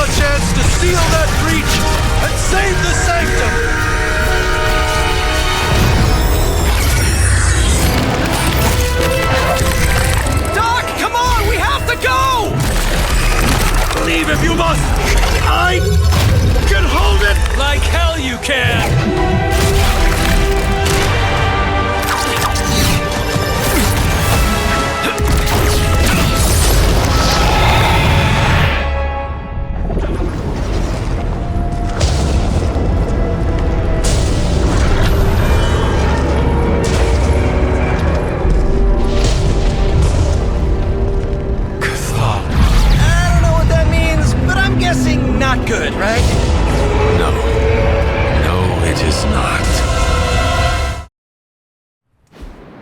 Chance to seal that breach and save the sanctum! Doc, come on! We have to go! Leave if you must! I can hold it! Like hell you can! Not good, right? No. No, it is not.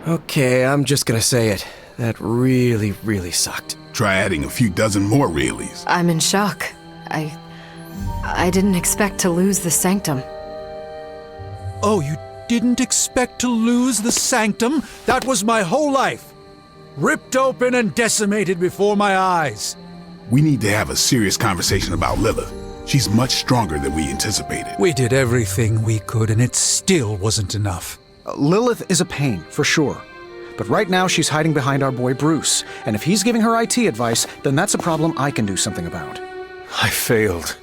Okay, I'm just gonna say it. That really sucked. Try adding a few dozen more reallys. I'm in shock. I didn't expect to lose the sanctum. Oh, you didn't expect to lose the sanctum? That was my whole life. Ripped open and decimated before my eyes. We need to have a serious conversation about Lilith. She's much stronger than we anticipated. We did everything we could, and it still wasn't enough. Lilith is a pain, for sure. But right now she's hiding behind our boy Bruce, and if he's giving her IT advice, then that's a problem I can do something about. I failed.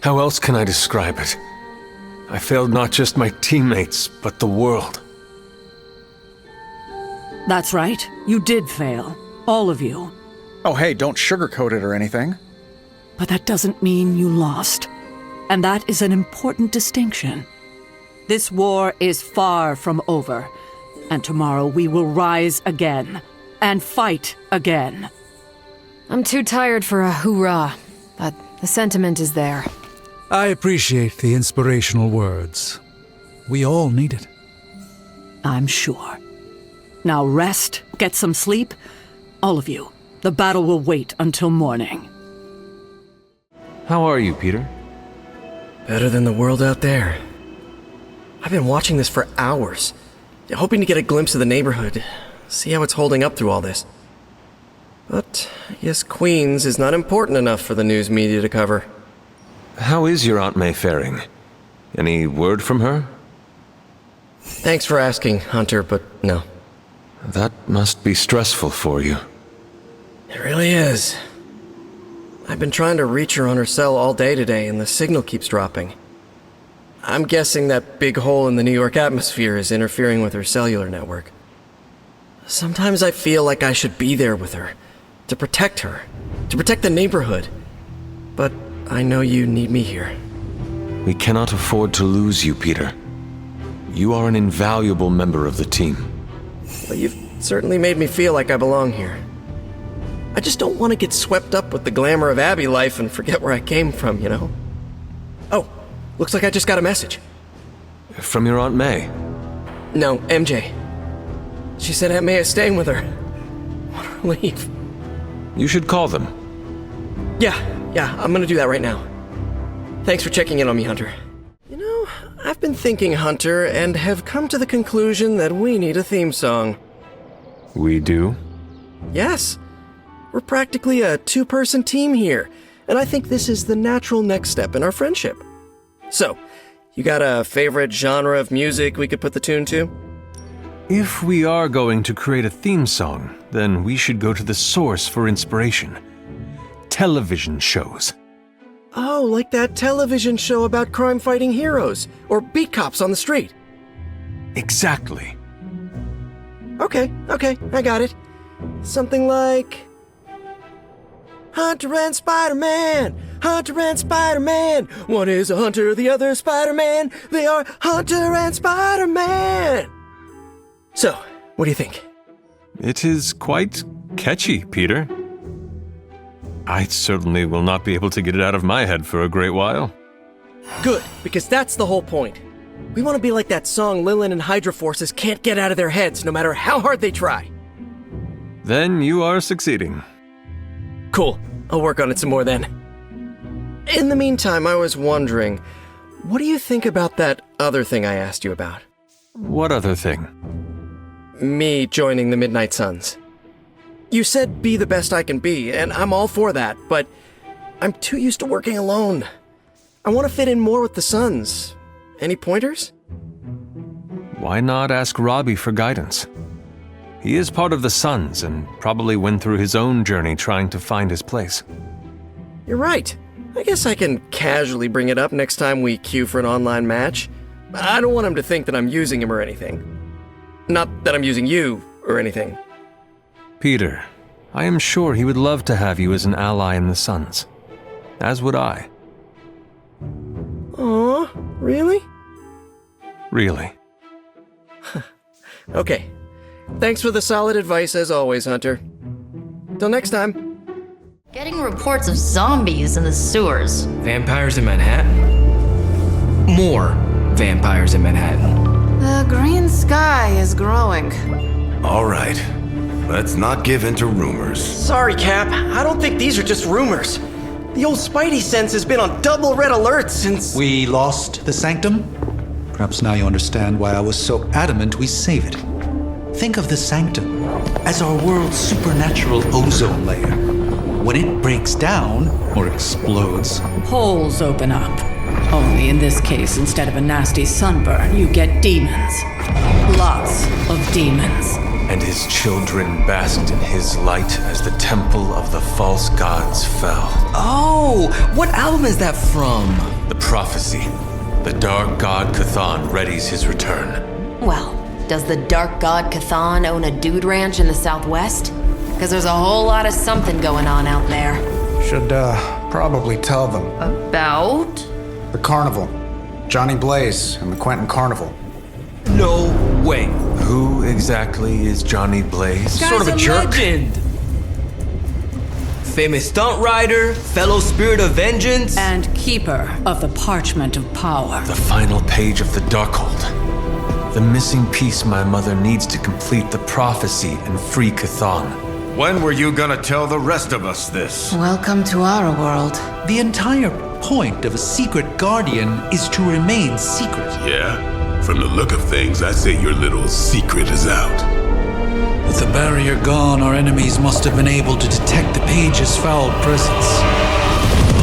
How else can I describe it? I failed not just my teammates, but the world. That's right. You did fail. All of you. Oh hey, don't sugarcoat it or anything. But that doesn't mean you lost. And that is an important distinction. This war is far from over. And tomorrow we will rise again. And fight again. I'm too tired for a hoorah, but the sentiment is there. I appreciate the inspirational words. We all need it. I'm sure. Now rest, get some sleep. All of you. The battle will wait until morning. How are you, Peter? Better than the world out there. I've been watching this for hours, hoping to get a glimpse of the neighborhood, see how it's holding up through all this. But I guess Queens is not important enough for the news media to cover. How is your Aunt May faring? Any word from her? Thanks for asking, Hunter, but no. That must be stressful for you. It really is. I've been trying to reach her on her cell all day today, and the signal keeps dropping. I'm guessing that big hole in the New York atmosphere is interfering with her cellular network. Sometimes I feel like I should be there with her, to protect her, to protect the neighborhood. But I know you need me here. We cannot afford to lose you, Peter. You are an invaluable member of the team. Well, you've certainly made me feel like I belong here. I just don't want to get swept up with the glamour of Abbey life and forget where I came from, you know? Oh, looks like I just got a message. From your Aunt May? No, MJ. She said Aunt May is staying with her. What a relief. You should call them. Yeah, I'm gonna do that right now. Thanks for checking in on me, Hunter. You know, I've been thinking, Hunter, and have come to the conclusion that we need a theme song. We do? Yes. We're practically a two-person team here, and I think this is the natural next step in our friendship. So, you got a favorite genre of music we could put the tune to? If we are going to create a theme song, then we should go to the source for inspiration. Television shows. Oh, like that television show about crime-fighting heroes, or beat cops on the street. Exactly. Okay, I got it. Something like... Hunter and Spider-Man! Hunter and Spider-Man! One is a hunter, the other is Spider-Man. They are Hunter and Spider-Man! So, what do you think? It is quite catchy, Peter. I certainly will not be able to get it out of my head for a great while. Good, because that's the whole point. We want to be like that song Lilin and Hydra Forces can't get out of their heads no matter how hard they try. Then you are succeeding. Cool. I'll work on it some more then. In the meantime, I was wondering, what do you think about that other thing I asked you about? What other thing? Me joining the Midnight Suns. You said be the best I can be, and I'm all for that, but I'm too used to working alone. I want to fit in more with the Suns. Any pointers? Why not ask Robbie for guidance? He is part of the Suns and probably went through his own journey trying to find his place. You're right. I guess I can casually bring it up next time we queue for an online match. I don't want him to think that I'm using him or anything. Not that I'm using you or anything. Peter, I am sure he would love to have you as an ally in the Suns. As would I. Aw, really? Really. Okay. Thanks for the solid advice as always, Hunter. Till next time. Getting reports of zombies in the sewers. Vampires in Manhattan? More vampires in Manhattan. The green sky is growing. All right. Let's not give in to rumors. Sorry, Cap. I don't think these are just rumors. The old Spidey sense has been on double red alert since... We lost the sanctum? Perhaps now you understand why I was so adamant we save it. Think of the sanctum as our world's supernatural ozone layer. When it breaks down or explodes, Holes open up. Only in this case, instead of a nasty sunburn, you get demons. Lots of demons. And his children basked in his light as the temple of the false gods fell. Oh, what album is that from? The prophecy. The dark god Cthon readies his return. Well, does the dark god Cthon own a dude ranch in the southwest? Because there's a whole lot of something going on out there. Should, probably tell them. About? The Carnival. Johnny Blaze and the Quentin Carnival. No way. Who exactly is Johnny Blaze? Sort of a jerk. Legend. Famous stunt rider, fellow spirit of vengeance, And keeper of the parchment of power. The final page of the Darkhold. The missing piece my mother needs to complete the prophecy and free Cthon. When were you gonna tell the rest of us this? Welcome to our world. the entire point of a secret guardian is to remain secret. Yeah? From the look of things, I'd say your little secret is out. With the barrier gone, our enemies must have been able to detect the page's foul presence.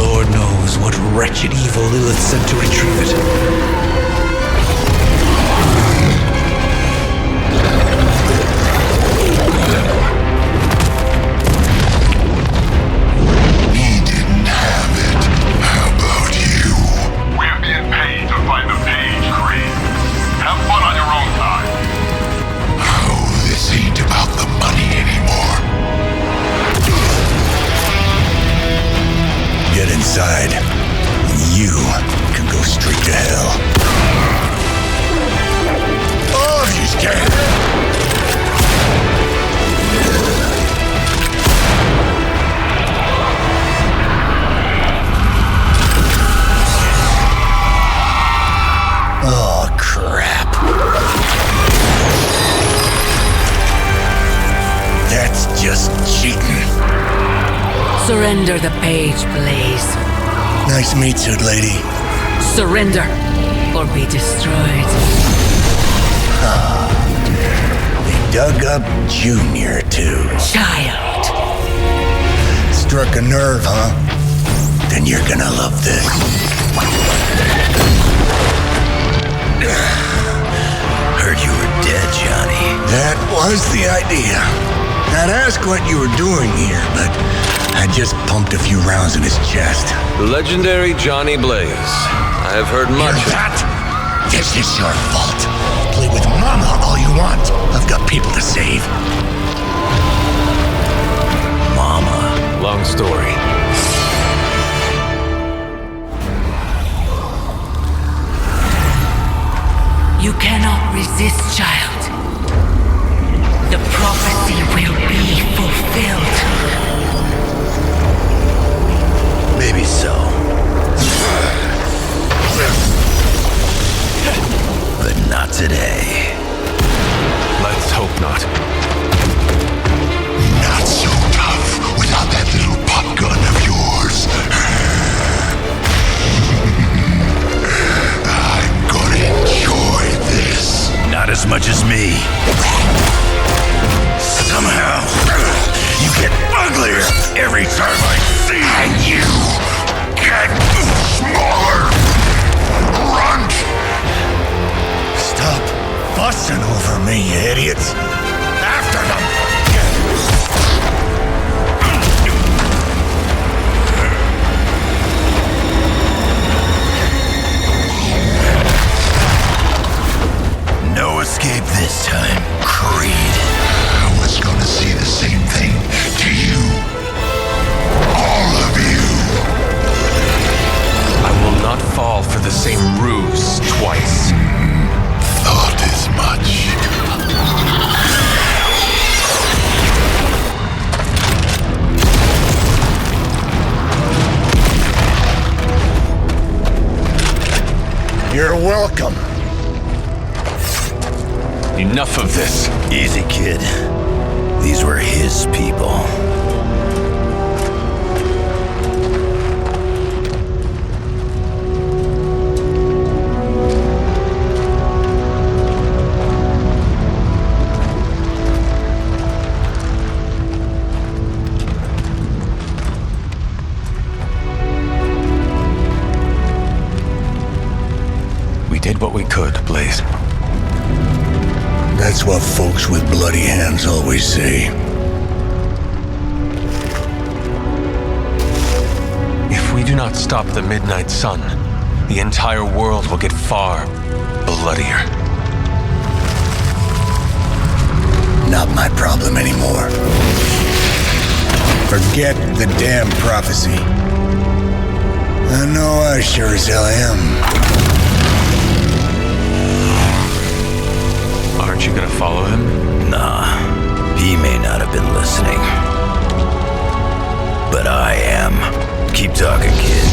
Lord knows what wretched evil Lilith sent to retrieve it. Inside, you can go straight to hell. That's just cheating. Surrender the page, Blaze. Nice meat suit, lady. Surrender, or be destroyed. They dug up Junior, too. Child. Struck a nerve, huh? Then you're gonna love this. Heard you were dead, Johnny. That was the idea. I'd ask what you were doing here, but I just pumped a few rounds in his chest. The legendary Johnny Blaze. I have heard much. Hear that? This is your fault. Play with Mama all you want. I've got people to save. Mama. Long story. You cannot resist, child. The prophecy will be fulfilled. Maybe so. But not today. Let's hope not. Not so tough without that little pop gun of yours. I'm gonna enjoy this. Not as much as me. Somehow, you get uglier every time I see you. And you get smaller. Runt! Stop fussing over me, you idiots. After them! No escape this time, Creed. I was gonna say the same thing to you. All of you. I will not fall for the same ruse twice. Thought as much. You're welcome. Enough of this. Easy, kid. These were his people. We did what we could, Blaze. That's what folks with bloody hands always say. If we do not stop the midnight sun, the entire world will get far bloodier. Not my problem anymore. Forget the damn prophecy. I know I sure as hell am. Aren't you gonna follow him? Nah, he may not have been listening. But I am. Keep talking, kid.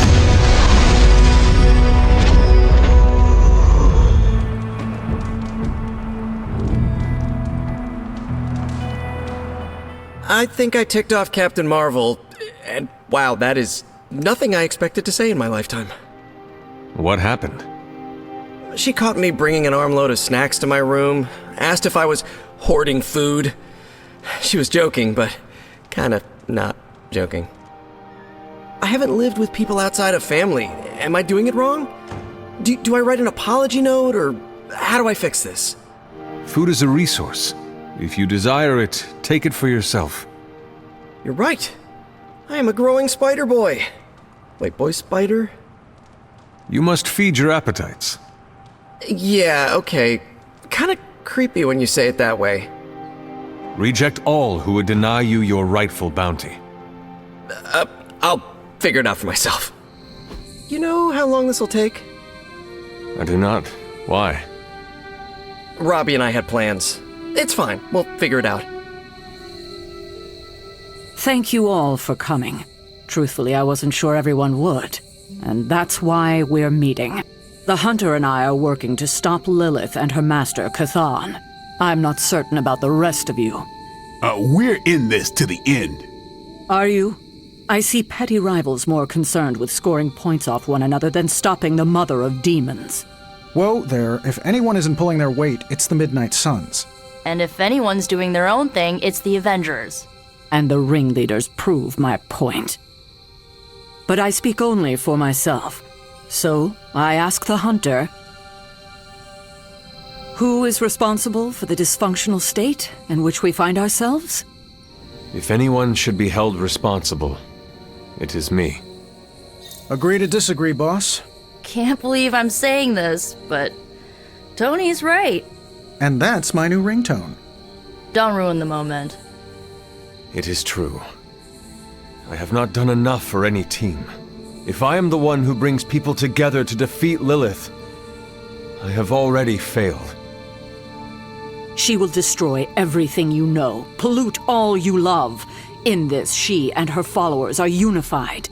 I think I ticked off Captain Marvel, and wow, that is nothing I expected to say in my lifetime. What happened? She caught me bringing an armload of snacks to my room, asked if I was hoarding food. She was joking, but kinda not joking. I haven't lived with people outside of family. Am I doing it wrong? Do I write an apology note, or how do I fix this? Food is a resource. If you desire it, take it for yourself. You're right. I am a growing spider boy. Wait, boy spider? You must feed your appetites. Yeah, okay. Kinda creepy when you say it that way. Reject all who would deny you your rightful bounty. I'll figure it out for myself. You know how long this will take? I do not. Why? Robbie and I had plans. It's fine. We'll figure it out. Thank you all for coming. Truthfully, I wasn't sure everyone would. And that's why we're meeting. The Hunter and I are working to stop Lilith and her master, Cathan. I'm not certain about the rest of you, We're in this to the end. Are you? I see petty rivals more concerned with scoring points off one another than stopping the mother of demons. Whoa there, if anyone isn't pulling their weight, it's the Midnight Suns. And if anyone's doing their own thing, it's the Avengers. And the ringleaders prove my point. But I speak only for myself. So, I ask the Hunter, who is responsible for the dysfunctional state in which we find ourselves? If anyone should be held responsible, it is me. Agree to disagree, boss. Can't believe I'm saying this, but Tony's right. And that's my new ringtone. Don't ruin the moment. It is true. I have not done enough for any team. If I am the one who brings people together to defeat Lilith, I have already failed. She will destroy everything you know, pollute all you love. In this, she and her followers are unified.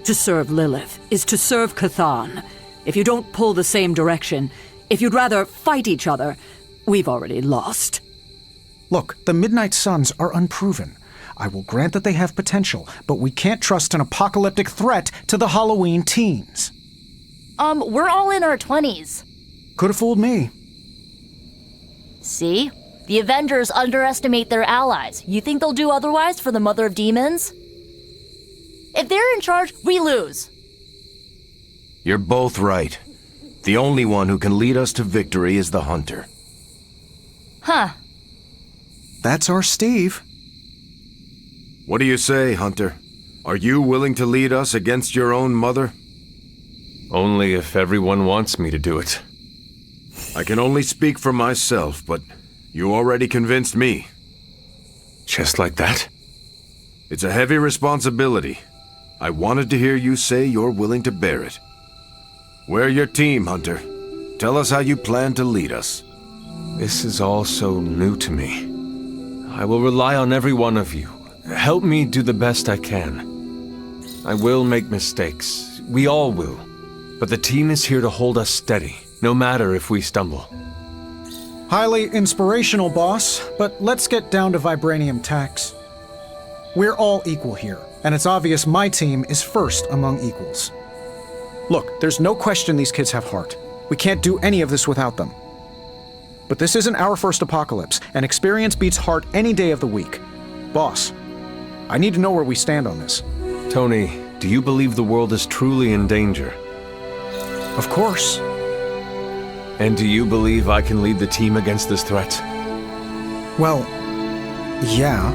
To serve Lilith is to serve Cthon. If you don't pull the same direction, if you'd rather fight each other, we've already lost. Look, the Midnight Suns are unproven. I will grant that they have potential, but we can't trust an apocalyptic threat to the Halloween teens. We're all in our 20s. Could have fooled me. See? The Avengers underestimate their allies. You think they'll do otherwise for the Mother of Demons? If they're in charge, we lose. You're both right. The only one who can lead us to victory is the Hunter. Huh. That's our Steve. What do you say, Hunter? Are you willing to lead us against your own mother? Only if everyone wants me to do it. I can only speak for myself, but you already convinced me. Just like that? It's a heavy responsibility. I wanted to hear you say you're willing to bear it. We're your team, Hunter. Tell us how you plan to lead us. This is all so new to me. I will rely on every one of you. Help me do the best I can. I will make mistakes. We all will. But the team is here to hold us steady, no matter if we stumble. Highly inspirational, boss, but let's get down to vibranium tax. We're all equal here, and it's obvious my team is first among equals. Look, there's no question these kids have heart. We can't do any of this without them. But this isn't our first apocalypse, and experience beats heart any day of the week. Boss, I need to know where we stand on this. Tony, do you believe the world is truly in danger? Of course. And do you believe I can lead the team against this threat? Well, yeah.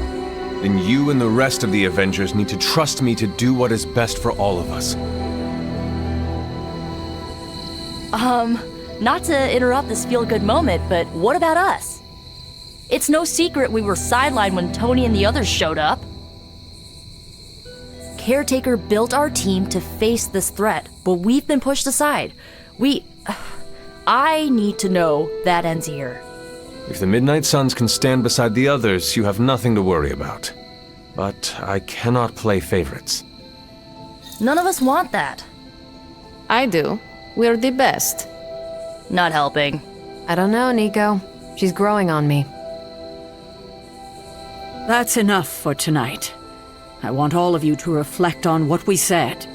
Then you and the rest of the Avengers need to trust me to do what is best for all of us. Not to interrupt this feel-good moment, but what about us? It's no secret we were sidelined when Tony and the others showed up. Caretaker built our team to face this threat, but we've been pushed aside. I need to know that ends here. If the Midnight Suns can stand beside the others, you have nothing to worry about. But I cannot play favorites. None of us want that. I do. We're the best. Not helping. I don't know, Nico. She's growing on me. That's enough for tonight. I want all of you to reflect on what we said.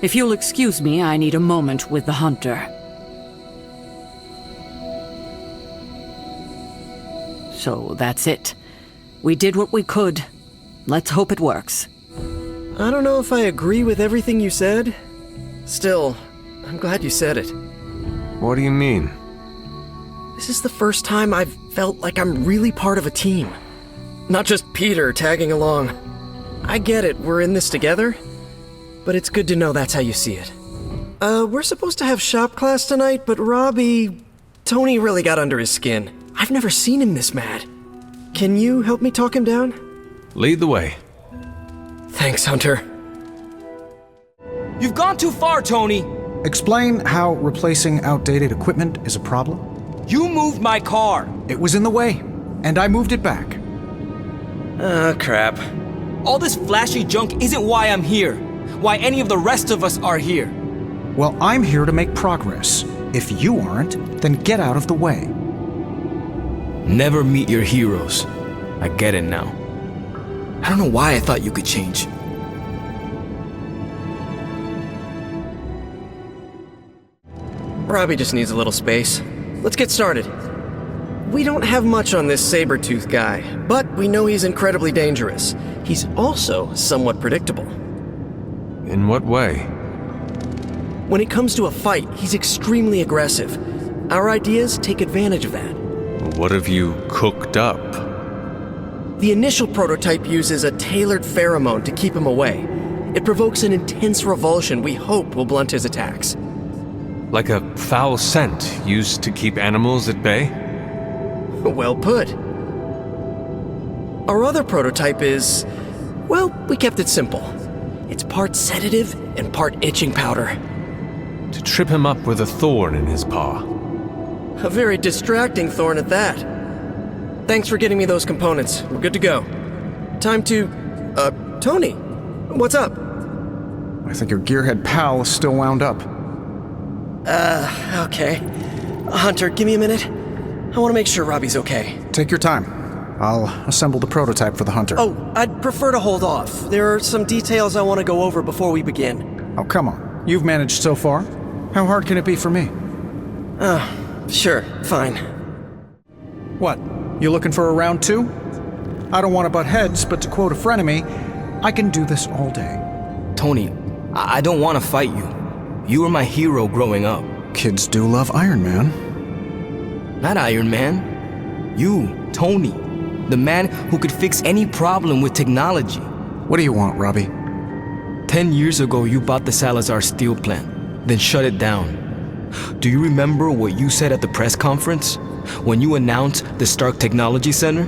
If you'll excuse me, I need a moment with the Hunter. So that's it. We did what we could. Let's hope it works. I don't know if I agree with everything you said. Still, I'm glad you said it. What do you mean? This is the first time I've felt like I'm really part of a team. Not just Peter tagging along. I get it, we're in this together. But it's good to know that's how you see it. We're supposed to have shop class tonight, but Tony really got under his skin. I've never seen him this mad. Can you help me talk him down? Lead the way. Thanks, Hunter. You've gone too far, Tony! Explain how replacing outdated equipment is a problem. You moved my car! It was in the way, and I moved it back. Crap. All this flashy junk isn't why I'm here. Why any of the rest of us are here. Well, I'm here to make progress. If you aren't, then get out of the way. Never meet your heroes. I get it now. I don't know why I thought you could change. Robbie just needs a little space. Let's get started. We don't have much on this saber-tooth guy, but we know he's incredibly dangerous. He's also somewhat predictable. In what way? When it comes to a fight, he's extremely aggressive. Our ideas take advantage of that. What have you cooked up? The initial prototype uses a tailored pheromone to keep him away. It provokes an intense revulsion we hope will blunt his attacks. Like a foul scent used to keep animals at bay? Well put. Our other prototype is... well, we kept it simple. It's part sedative and part itching powder. To trip him up with a thorn in his paw. A very distracting thorn at that. Thanks for getting me those components. We're good to go. Time to... Tony, what's up? I think your gearhead pal is still wound up. Okay. Hunter, give me a minute. I want to make sure Robbie's okay. Take your time. I'll assemble the prototype for the Hunter. Oh, I'd prefer to hold off. There are some details I want to go over before we begin. Oh, come on. You've managed so far. How hard can it be for me? Sure, fine. What? You looking for a round two? I don't want to butt heads, but to quote a frenemy, I can do this all day. Tony, I don't want to fight you. You were my hero growing up. Kids do love Iron Man. Not Iron Man. You, Tony. The man who could fix any problem with technology. What do you want, Robbie? 10 years ago, you bought the Salazar steel plant, then shut it down. Do you remember what you said at the press conference? When you announced the Stark Technology Center?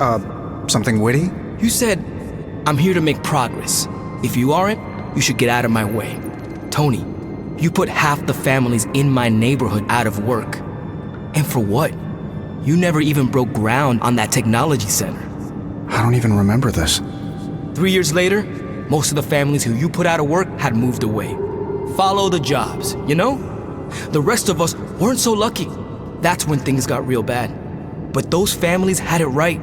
Something witty? You said, I'm here to make progress. If you aren't, you should get out of my way. Tony, you put half the families in my neighborhood out of work. And for what? You never even broke ground on that technology center. I don't even remember this. 3 years later, most of the families who you put out of work had moved away. Follow the jobs, you know? The rest of us weren't so lucky. That's when things got real bad. But those families had it right.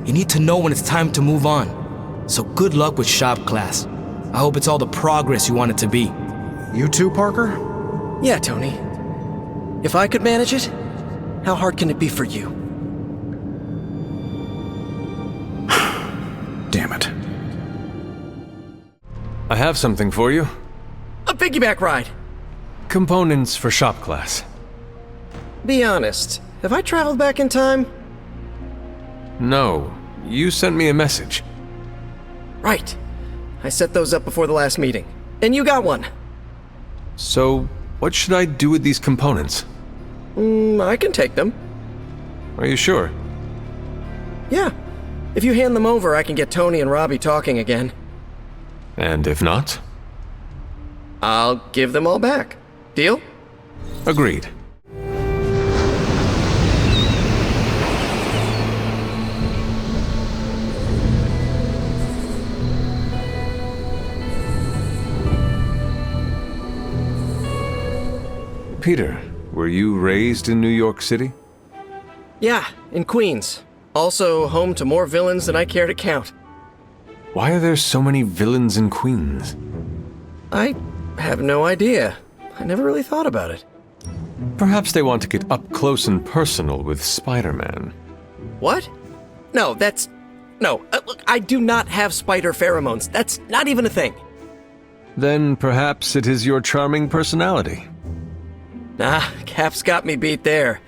You need to know when it's time to move on. So good luck with shop class. I hope it's all the progress you want it to be. You too, Parker? Yeah, Tony. If I could manage it, how hard can it be for you? Damn it. I have something for you. A piggyback ride! Components for shop class. Be honest, have I traveled back in time? No, you sent me a message. Right. I set those up before the last meeting. And you got one. So, what should I do with these components? I can take them. Are you sure? Yeah. If you hand them over, I can get Tony and Robbie talking again. And if not? I'll give them all back. Deal? Agreed. Peter, were you raised in New York City? Yeah, in Queens. Also home to more villains than I care to count. Why are there so many villains in Queens? I have no idea. I never really thought about it. Perhaps they want to get up close and personal with Spider-Man. What? No, that's... No, look, I do not have spider pheromones. That's not even a thing. Then perhaps it is your charming personality. Nah, Cap's got me beat there.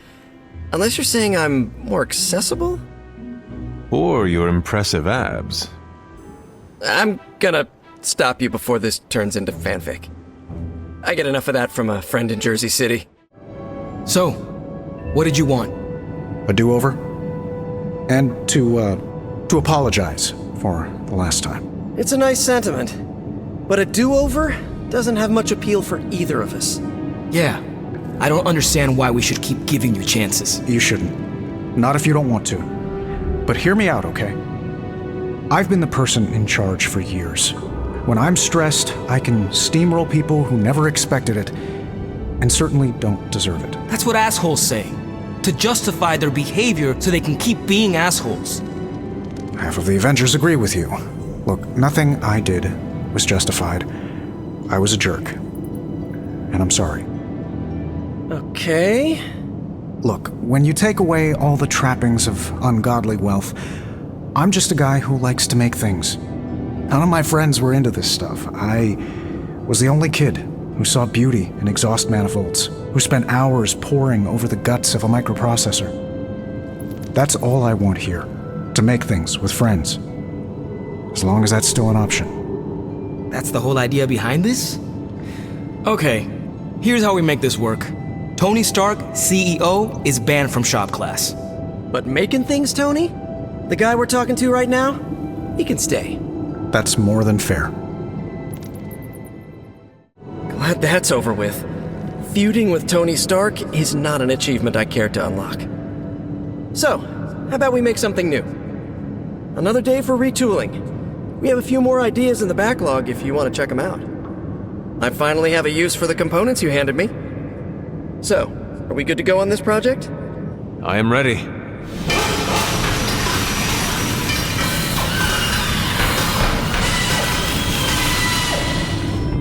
Unless you're saying I'm more accessible? Or your impressive abs. I'm gonna stop you before this turns into fanfic. I get enough of that from a friend in Jersey City. So, what did you want? A do-over? And to apologize for the last time. It's a nice sentiment. But a do-over doesn't have much appeal for either of us. Yeah, I don't understand why we should keep giving you chances. You shouldn't. Not if you don't want to. But hear me out, okay? I've been the person in charge for years. When I'm stressed, I can steamroll people who never expected it, and certainly don't deserve it. That's what assholes say. to justify their behavior so they can keep being assholes. Half of the Avengers agree with you. Look, nothing I did was justified. I was a jerk. And I'm sorry. Okay. Look, when you take away all the trappings of ungodly wealth, I'm just a guy who likes to make things. None of my friends were into this stuff. I was the only kid who saw beauty in exhaust manifolds, who spent hours poring over the guts of a microprocessor. That's all I want here, to make things with friends. As long as that's still an option. That's the whole idea behind this? Okay, here's how we make this work. Tony Stark, CEO, is banned from shop class. But making things, Tony? The guy we're talking to right now? He can stay. That's more than fair. Glad that's over with. Feuding with Tony Stark is not an achievement I care to unlock. So, how about we make something new? Another day for retooling. We have a few more ideas in the backlog if you want to check them out. I finally have a use for the components you handed me. So, are we good to go on this project? I am ready.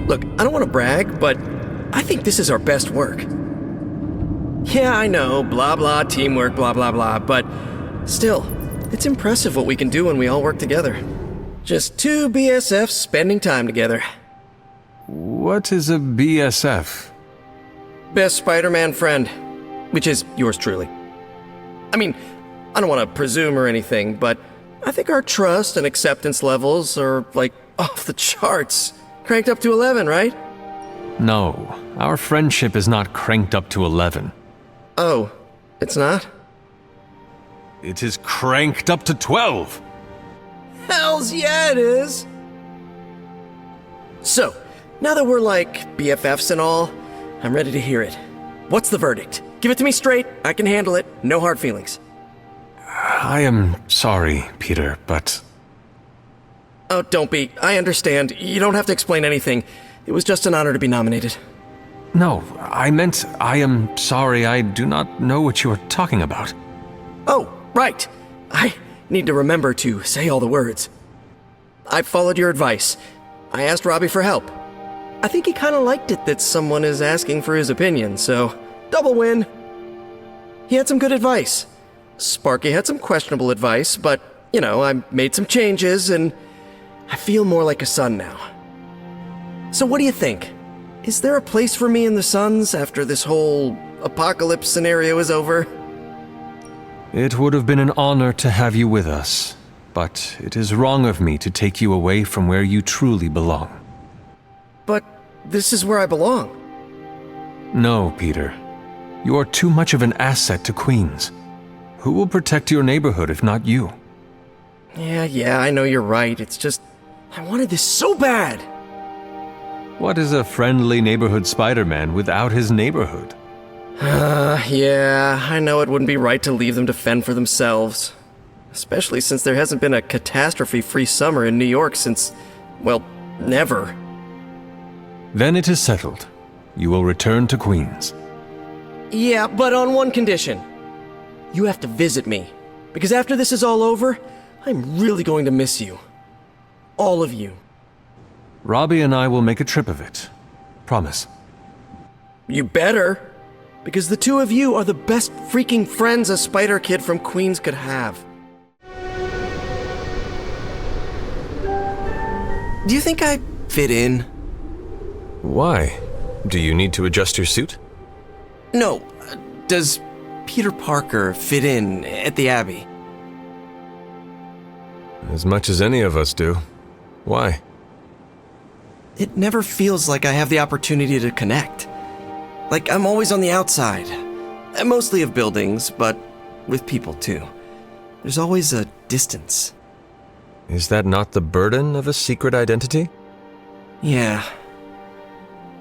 Look, I don't want to brag, but I think this is our best work. Yeah, I know, blah blah, teamwork, blah blah blah, but still, it's impressive what we can do when we all work together. Just two BSFs spending time together. What is a BSF? Best Spider-Man friend, which is yours truly. I mean, I don't want to presume or anything, but I think our trust and acceptance levels are, like, off the charts. Cranked up to 11, right? No, our friendship is not cranked up to 11. Oh, it's not? It is cranked up to 12! Hells yeah, it is! So, now that we're like BFFs and all, I'm ready to hear it. What's the verdict? Give it to me straight, I can handle it, no hard feelings. I am sorry, Peter, but... Oh, don't be. I understand. You don't have to explain anything. It was just an honor to be nominated. No, I meant I am sorry. I do not know what you are talking about. Oh, right. I need to remember to say all the words. I followed your advice. I asked Robbie for help. I think he kind of liked it that someone is asking for his opinion, so double win. He had some good advice. Sparky had some questionable advice, but, you know, I made some changes and I feel more like a son now. So what do you think? Is there a place for me in the Suns after this whole apocalypse scenario is over? It would have been an honor to have you with us, but it is wrong of me to take you away from where you truly belong. But this is where I belong. No, Peter. You are too much of an asset to Queens. Who will protect your neighborhood if not you? Yeah, I know you're right. It's just, I wanted this so bad. What is a friendly neighborhood Spider-Man without his neighborhood? Yeah, I know it wouldn't be right to leave them to fend for themselves. Especially since there hasn't been a catastrophe-free summer in New York since, well, never. Then it is settled. You will return to Queens. Yeah, but on one condition. You have to visit me. Because after this is all over, I'm really going to miss you. All of you. Robbie and I will make a trip of it. Promise. You better. Because the two of you are the best freaking friends a Spider Kid from Queens could have. Do you think I fit in? Why? Do you need to adjust your suit? No. Does Peter Parker fit in at the Abbey? As much as any of us do. Why? It never feels like I have the opportunity to connect. Like I'm always on the outside. Mostly of buildings, but with people too. There's always a distance. Is that not the burden of a secret identity? Yeah.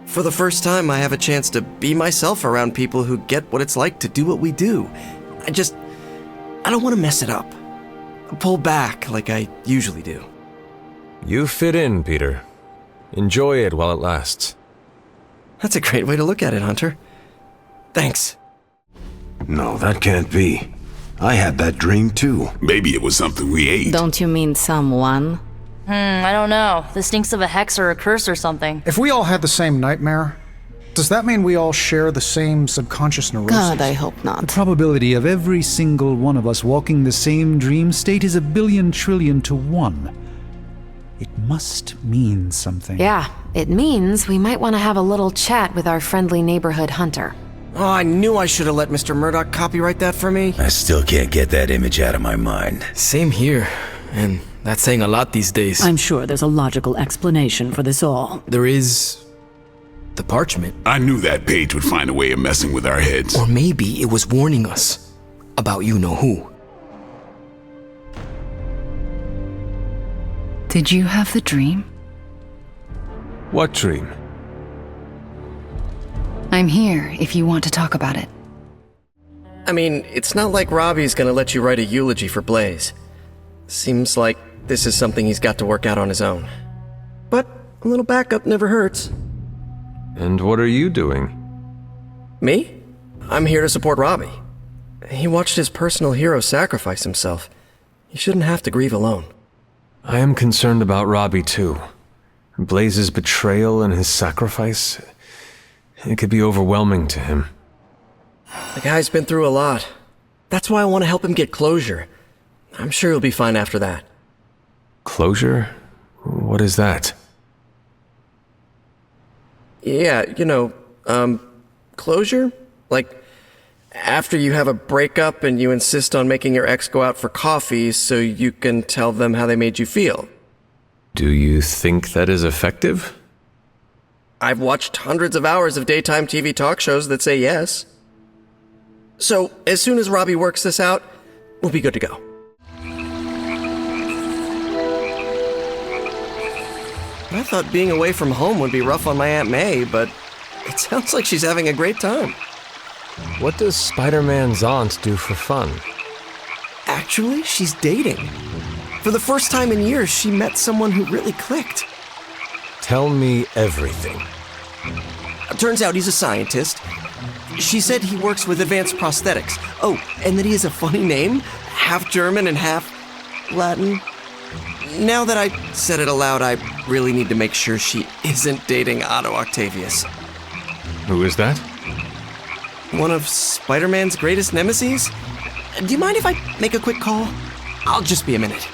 For the first time, I have a chance to be myself around people who get what it's like to do what we do. I don't want to mess it up. Pull back like I usually do. You fit in, Peter. Enjoy it while it lasts. That's a great way to look at it, Hunter. Thanks. No, that can't be. I had that dream too. Maybe it was something we ate. Don't you mean someone? I don't know. This stinks of a hex or a curse or something. If we all had the same nightmare, does that mean we all share the same subconscious neurosis? God, I hope not. The probability of every single one of us walking the same dream state is 1 billion trillion to 1. It must mean something. Yeah, it means we might want to have a little chat with our friendly neighborhood hunter. Oh, I knew I should have let Mr. Murdoch copyright that for me. I still can't get that image out of my mind. Same here, and that's saying a lot these days. I'm sure there's a logical explanation for this all. There is... the parchment. I knew that page would find a way of messing with our heads. Or maybe it was warning us about you-know-who. Did you have the dream? What dream? I'm here if you want to talk about it. I mean, it's not like Robbie's gonna let you write a eulogy for Blaze. Seems like this is something he's got to work out on his own. But a little backup never hurts. And what are you doing? Me? I'm here to support Robbie. He watched his personal hero sacrifice himself. He shouldn't have to grieve alone. I am concerned about Robbie too. Blaze's betrayal and his sacrifice, it could be overwhelming to him. The guy's been through a lot. That's why I want to help him get closure. I'm sure he'll be fine after that. Closure? What is that? Yeah, closure? Like, after you have a breakup and you insist on making your ex go out for coffee so you can tell them how they made you feel. Do you think that is effective? I've watched hundreds of hours of daytime TV talk shows that say yes. So, as soon as Robbie works this out, we'll be good to go. I thought being away from home would be rough on my Aunt May, but it sounds like she's having a great time. What does Spider-Man's aunt do for fun? Actually, she's dating. For the first time in years, she met someone who really clicked. Tell me everything. Turns out he's a scientist. She said he works with advanced prosthetics. Oh, and that he has a funny name, half German and half Latin. Now that I said it aloud, I really need to make sure she isn't dating Otto Octavius. Who is that? One of Spider-Man's greatest nemeses? Do you mind if I make a quick call? I'll just be a minute.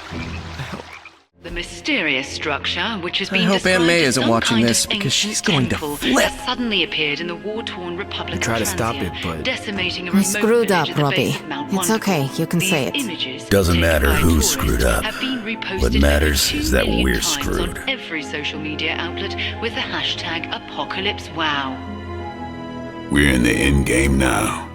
The mysterious structure, which has been I hope Aunt May described as isn't some watching kind this of because she's ancient going to temple, flip. has suddenly appeared in the war-torn Republic I try of to stop Transia, it, but... decimating a I remote screwed village up, at the Robbie. base of Mount It's Wonderful. okay, you can These say it. images, Doesn't taken matter by who tourists, screwed up. have been reposted What matters over 2 is that million we're times screwed. on every social media outlet with the hashtag #ApocalypseWow. We're in the end game now.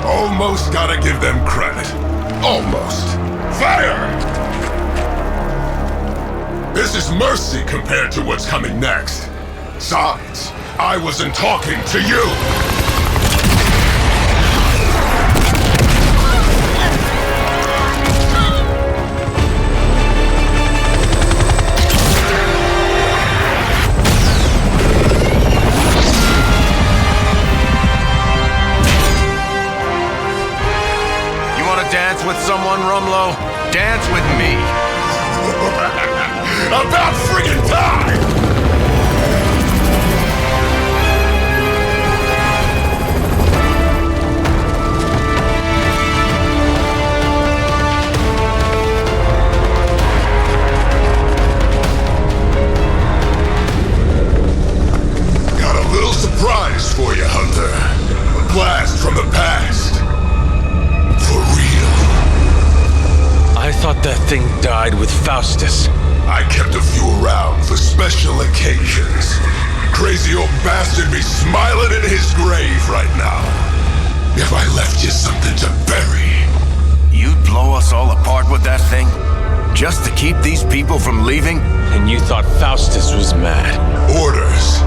Almost gotta give them credit. Almost. Fire! This is mercy compared to what's coming next. Besides, I wasn't talking to you! Dance with someone, Rumlow? Dance with me. About friggin' time! Got a little surprise for you, Hunter. A blast from the past. For real. I thought that thing died with Faustus. I kept a few around for special occasions. Crazy old bastard be smiling in his grave right now. if I left you something to bury. You'd blow us all apart with that thing? Just to keep these people from leaving? And you thought Faustus was mad. Orders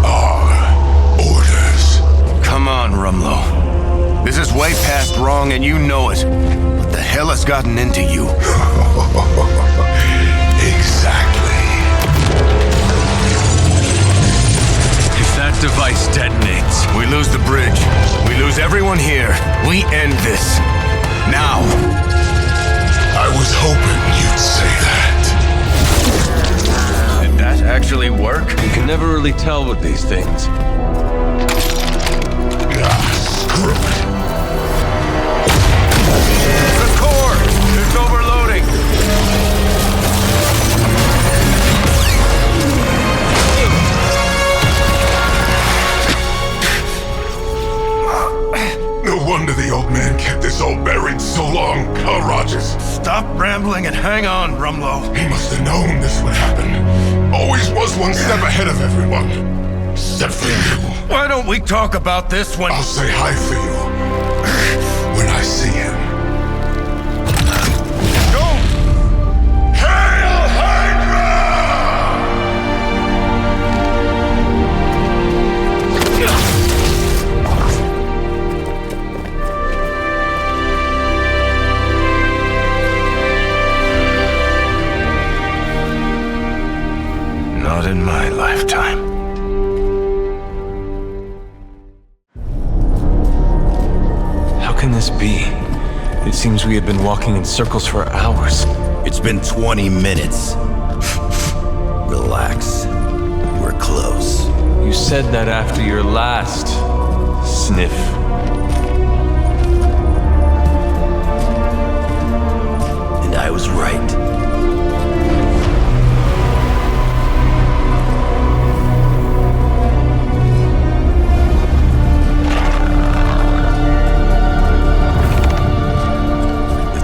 are orders. Come on, Rumlow. This is way past wrong and you know it. What the hell has gotten into you? Exactly. If that device detonates, we lose the bridge. We lose everyone here. We end this. Now. I was hoping you'd say that. Did that actually work? You can never really tell with these things. Screw it. The core! It's overloading! No wonder the old man kept this all buried so long, huh, Rogers? Stop rambling and hang on, Rumlow. He must have known this would happen. Always was one step ahead of everyone. Except for you. Why don't we talk about this when... I'll say hi for you when I see him. Go! Hail Hydra! Not in my lifetime. How can this be? It seems we have been walking in circles for hours. It's been 20 minutes. Relax. We're close. You said that after your last sniff. And I was right.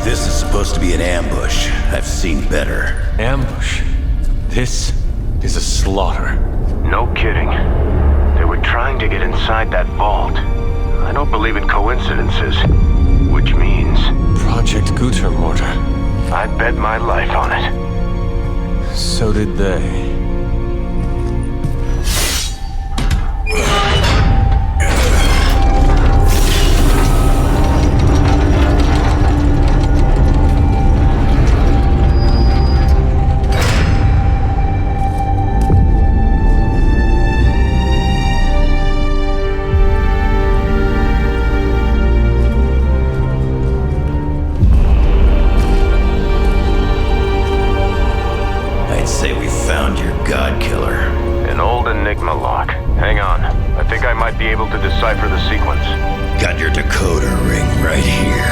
This is supposed to be an ambush. I've seen better. Ambush? This is a slaughter. No kidding. They were trying to get inside that vault. I don't believe in coincidences. Which means... Project Gutermortar. I bet my life on it. So did they. Decipher the sequence. Got your decoder ring right here.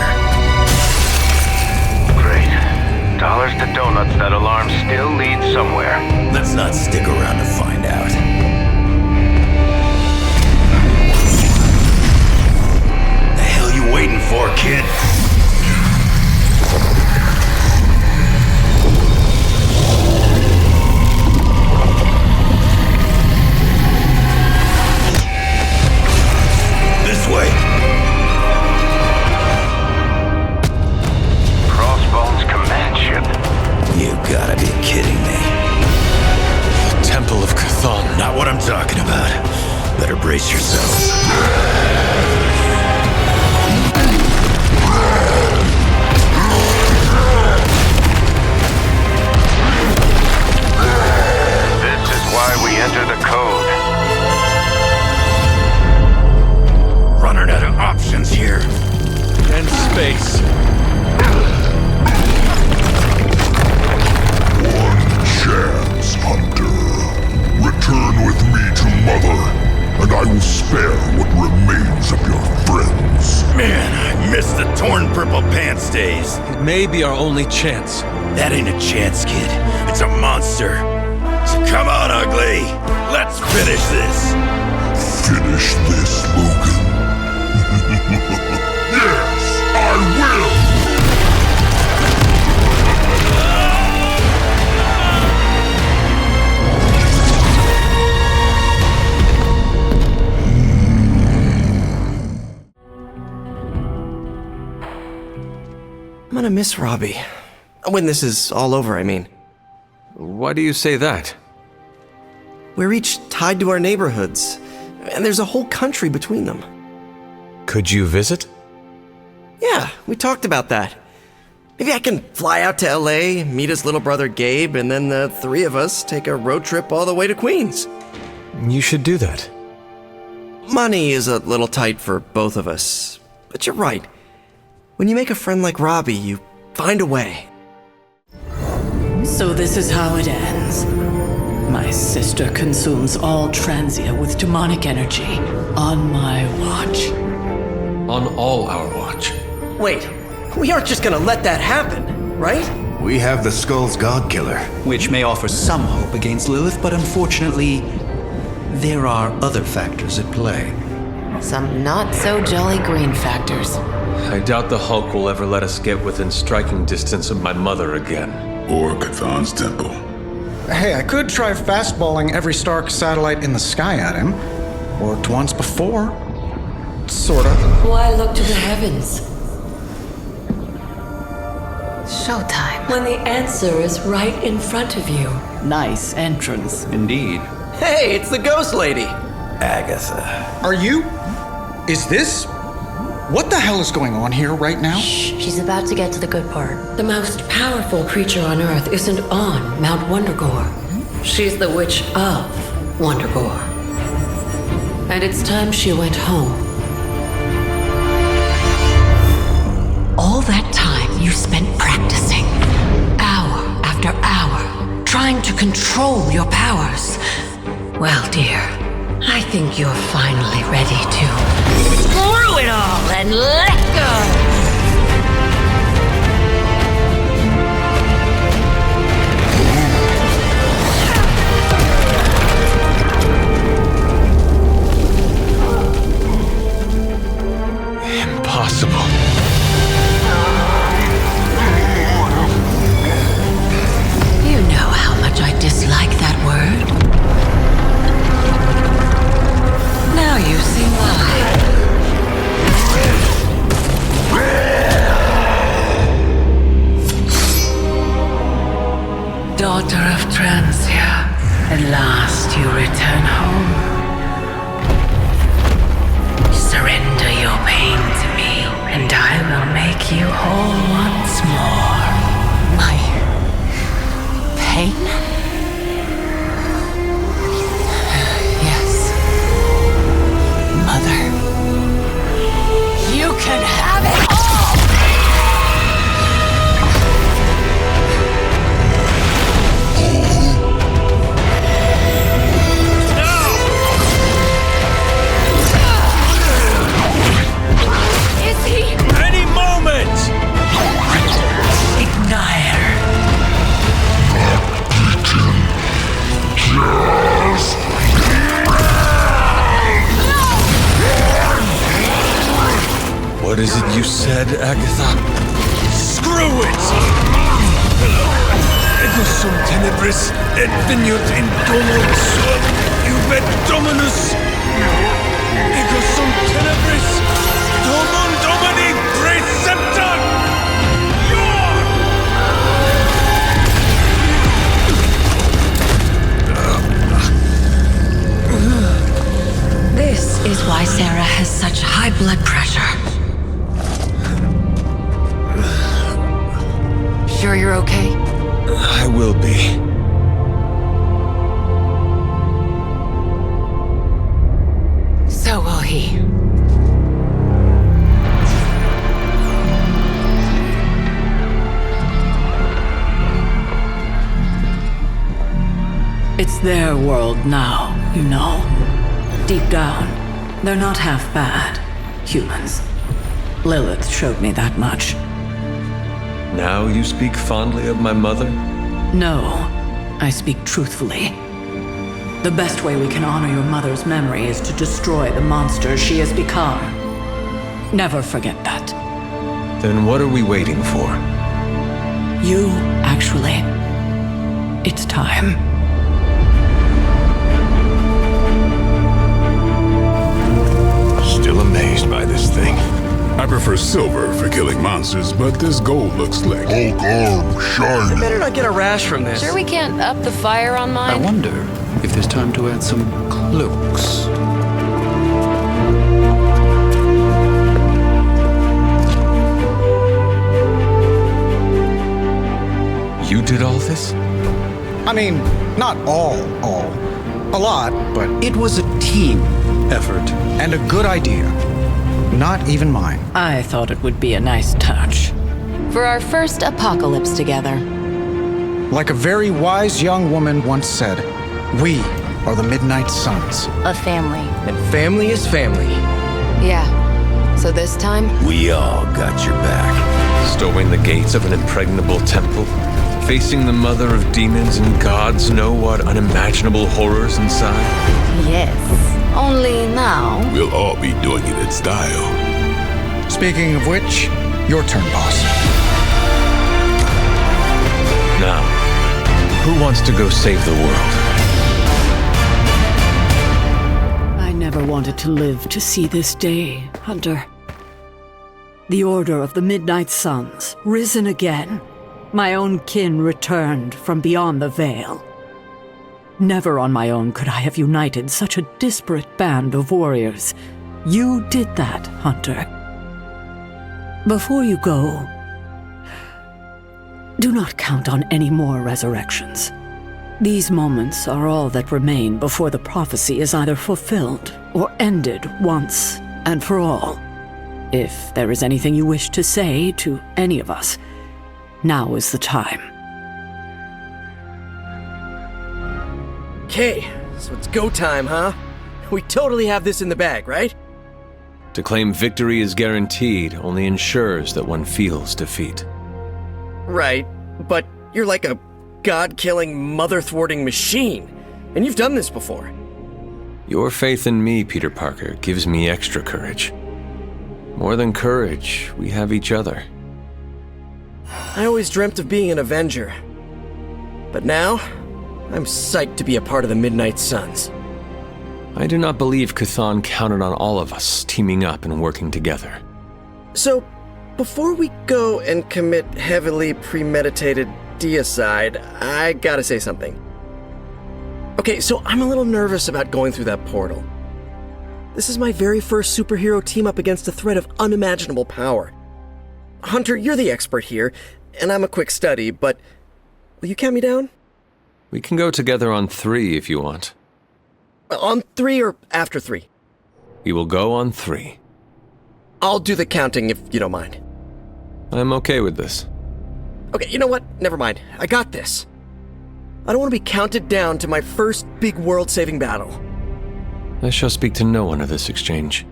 Great. Dollars to donuts, that alarm still leads somewhere. Let's not stick around to find out. The hell you waiting for, kid? Way. Crossbones command ship. You gotta be kidding me. The Temple of Chthon. Not what I'm talking about. Better brace yourselves. This is why we enter the code. Running out of options here. And space. One chance, Hunter. Return with me to Mother, and I will spare what remains of your friends. Man, I miss the torn purple pants days. It may be our only chance. That ain't a chance, kid. It's a monster. So come on, ugly. Let's finish this. Finish this, Logan. Yes, I will! miss Robbie. When this is all over, I mean. Why do you say that? We're each tied to our neighborhoods, and there's a whole country between them. Could you visit? Yeah, we talked about that. Maybe I can fly out to LA, meet his little brother Gabe, and then the three of us take a road trip all the way to Queens. You should do that. Money is a little tight for both of us, but you're right. When you make a friend like Robbie, you find a way. So this is how it ends. My sister consumes all Transia with demonic energy on my watch. On all our watch. Wait, we aren't just gonna let that happen, right? We have the Skull's God Killer. Which may offer some hope against Lilith, but unfortunately, there are other factors at play. Some not so jolly green factors. I doubt the Hulk will ever let us get within striking distance of my mother again. Or Cathan's temple. Hey, I could try fastballing every Stark satellite in the sky at him. Worked once before. Sorta. Why look to the heavens Showtime. when the answer is right in front of you? Nice entrance. Indeed. Hey, it's the ghost lady! Agatha. Are you? Is this? What the hell is going on here right now? She's about to get to the good part. The most powerful creature on Earth isn't on Mount Wondergore. She's the witch of Wondergore. And it's time she went home. All that time you spent practicing, hour after hour, trying to control your powers. Well, dear, I think you're finally ready to screw it all and let go! Impossible. You know how much I dislike that word. Now you see why. Daughter of Transia, at last you return home. Surrender your pain to me, and I will make you whole once more. My pain? Yes. Mother. You can have it all! Is he? Any moment! Ignite. What is it you said, Agatha? Screw it! Ego sum tenebris et veniut in domo suum ubet dominus. Ego sum tenebris domum domini preceptor. This is why Sarah has such high blood pressure. Sure you're okay? I will be. So will he. It's their world now, you know. Deep down, they're not half bad. Humans. Lilith showed me that much. Now you speak fondly of my mother? No, I speak truthfully. The best way we can honor your mother's memory is to destroy the monster she has become. Never forget that. Then what are we waiting for? You, actually. It's time. Still amazed by this thing. I prefer silver for killing monsters, but this gold looks slick. Hulk arm, shiny. I better not get a rash from this. Sure we can't up the fire on I mine? wonder if there's time to add some cloaks. You did all this? I mean, not all. A lot, but It was a team effort. and a good idea. Not even mine. I thought it would be a nice touch. For our first apocalypse together. Like a very wise young woman once said, we are the Midnight Suns. A family. And family is family. Yeah. So this time, We all got your back. Storming the gates of an impregnable temple? Facing the mother of demons and gods know what unimaginable horrors inside? Yes. Only now. We'll all be doing it in style. Speaking of which, your turn, boss. Now, who wants to go save the world? I never wanted to live to see this day, Hunter. The Order of the Midnight Suns, risen again. My own kin returned from beyond the veil. Never on my own could I have united such a disparate band of warriors. You did that, Hunter. Before you go, do not count on any more resurrections. These moments are all that remain before the prophecy is either fulfilled or ended once and for all. If there is anything you wish to say to any of us, now is the time. Okay, so it's go time, huh? We totally have this in the bag, right? To claim victory is guaranteed only ensures that one feels defeat. Right, but you're like a god-killing, mother-thwarting machine, and you've done this before. Your faith in me, Peter Parker, gives me extra courage. More than courage, we have each other. I always dreamt of being an Avenger. But now, I'm psyched to be a part of the Midnight Suns. I do not believe Cthulhu counted on all of us teaming up and working together. So, before we go and commit heavily premeditated deicide, I gotta say something. Okay, so I'm a little nervous about going through that portal. This is my very first superhero team-up against a threat of unimaginable power. Hunter, you're the expert here, and I'm a quick study, but will you count me down? We can go together on 3 if you want. On 3 or after 3? We will go on 3. I'll do the counting if you don't mind. I'm okay with this. Okay, you know what? Never mind. I got this. I don't want to be counted down to my first big world-saving battle. I shall speak to no one of this exchange.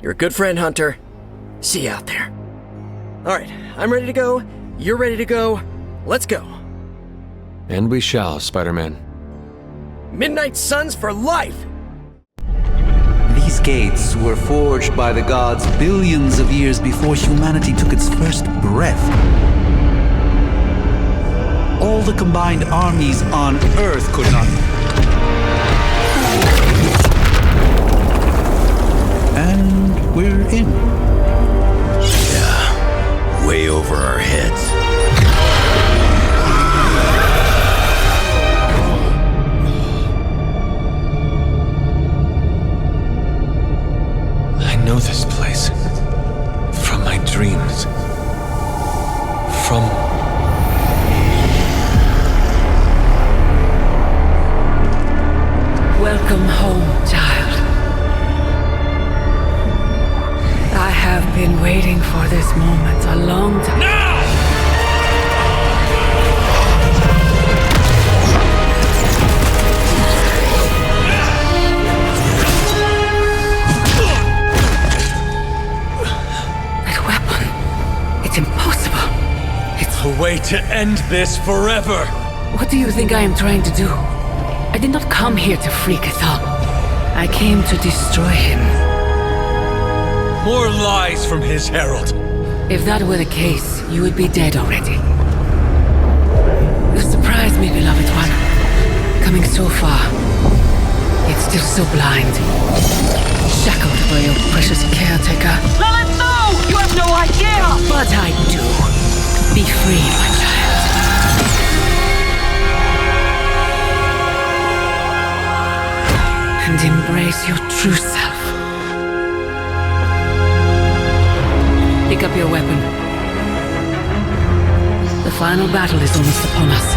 You're a good friend, Hunter. See you out there. Alright, I'm ready to go. You're ready to go. Let's go. And we shall, Spider-Man. Midnight Suns for life! These gates were forged by the gods billions of years before humanity took its first breath. All the combined armies on Earth could not. And we're in. Yeah, way over our heads. I know this place. From my dreams. From... Welcome home, child. I have been waiting for this moment a long time. Now! That weapon. It's impossible. It's A way to end this forever! What do you think I am trying to do? I did not come here to free Cthulhu. I came to destroy him. More lies from his herald. If that were the case, you would be dead already. You surprised me, beloved one. Coming so far. It's Still so blind. Shackled by your precious caretaker. Lilith, no! You have no idea! But I do. Be free, my child. And embrace your true self. Pick up your weapon. The final battle is almost upon us.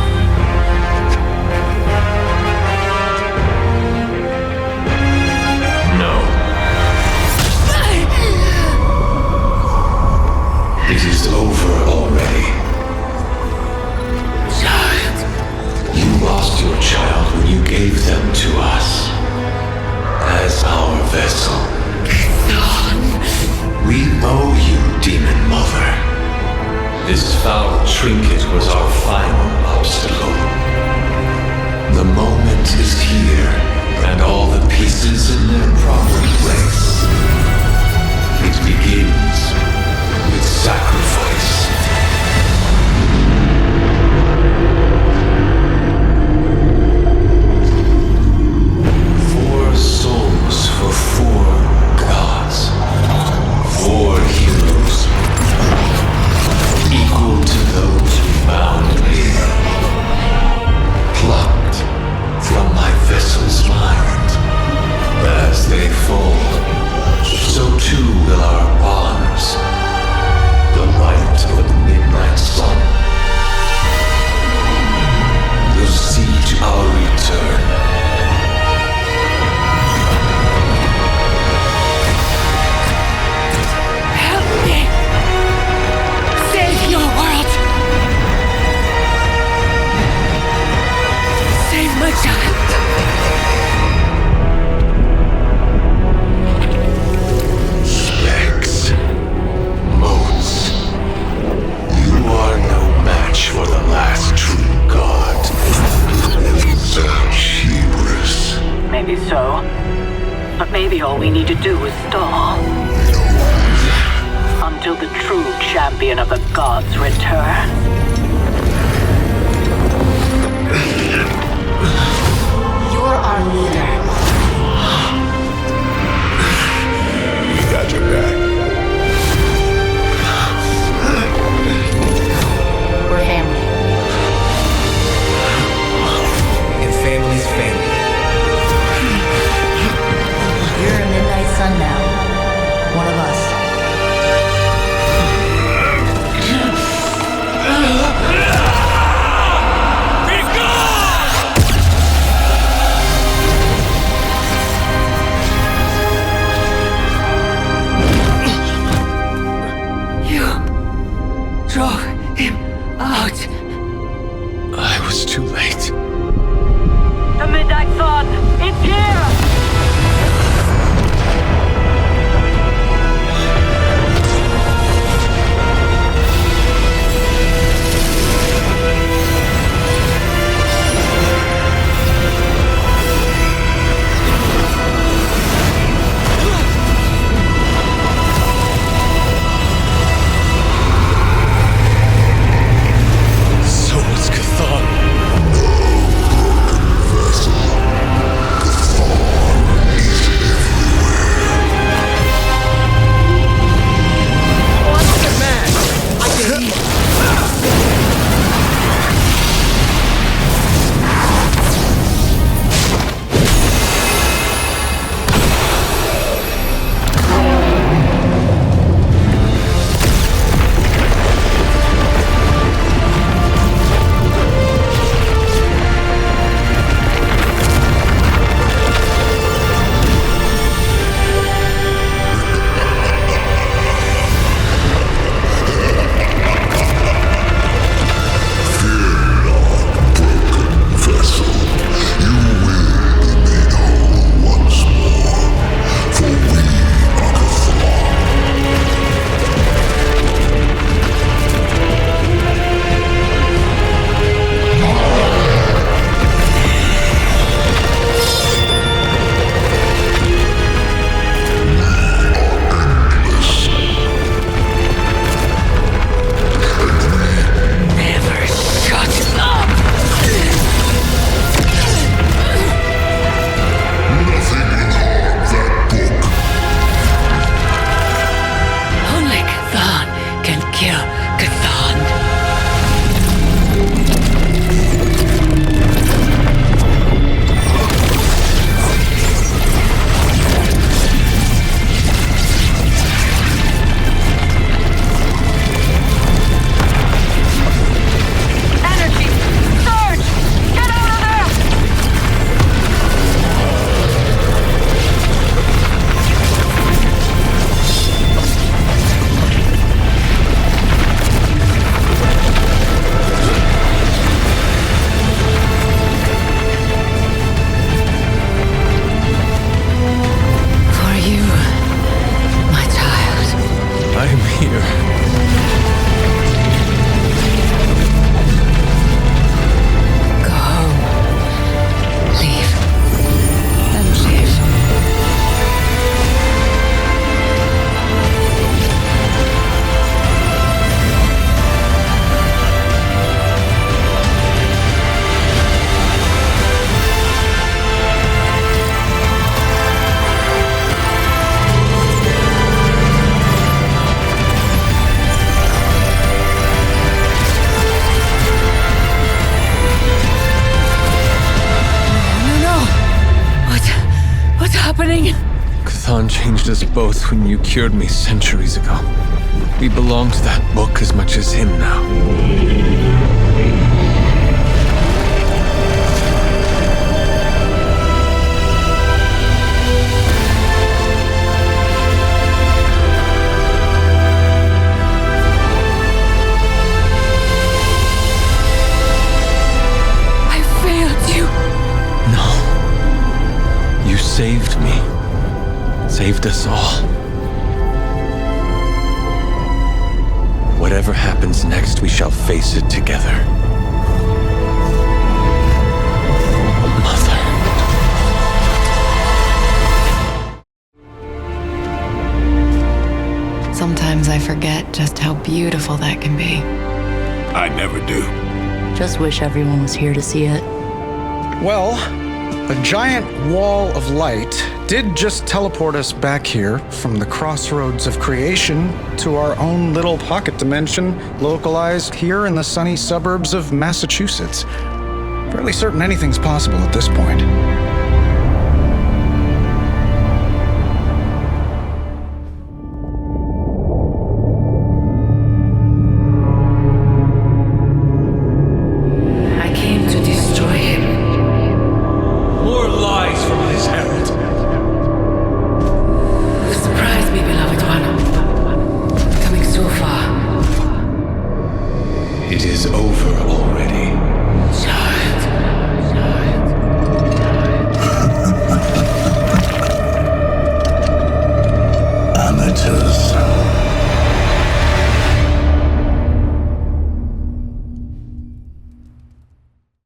It is over already. Child. You lost your child when you gave them to us. As our vessel. We owe you, Demon Mother. This foul trinket was our final obstacle. The moment is here, and all the pieces in their proper place. It begins with sacrifice. Four souls for four gods. Four heroes. Equal to those who bound me. Plucked from my vessel's mind. As they fall, so too will our bonds. The light of the midnight sun will see to our return. Help me! Save your world! Save my child! Specs. Motes. You are no match for the last true god. The Hubris. Maybe so. But maybe all we need to do is stall. Until the true champion of the gods returns. You're our leader. We got your back. We're family. And family's family. You're a midnight sun now. One of us. You drove him out. I was too late. The midnight sun! It's here! So was Cthulhu. Vessel. The fall showdown changed us both when you cured me centuries ago. We belong to that book as much as him now. Saved me. Saved us all. Whatever happens next, we shall face it together. Mother. Sometimes I forget just how beautiful that can be. I never do. Just wish everyone was here to see it. Well, a giant wall of light did just teleport us back here from the crossroads of creation to our own little pocket dimension localized here in the sunny suburbs of Massachusetts. Fairly certain anything's possible at this point.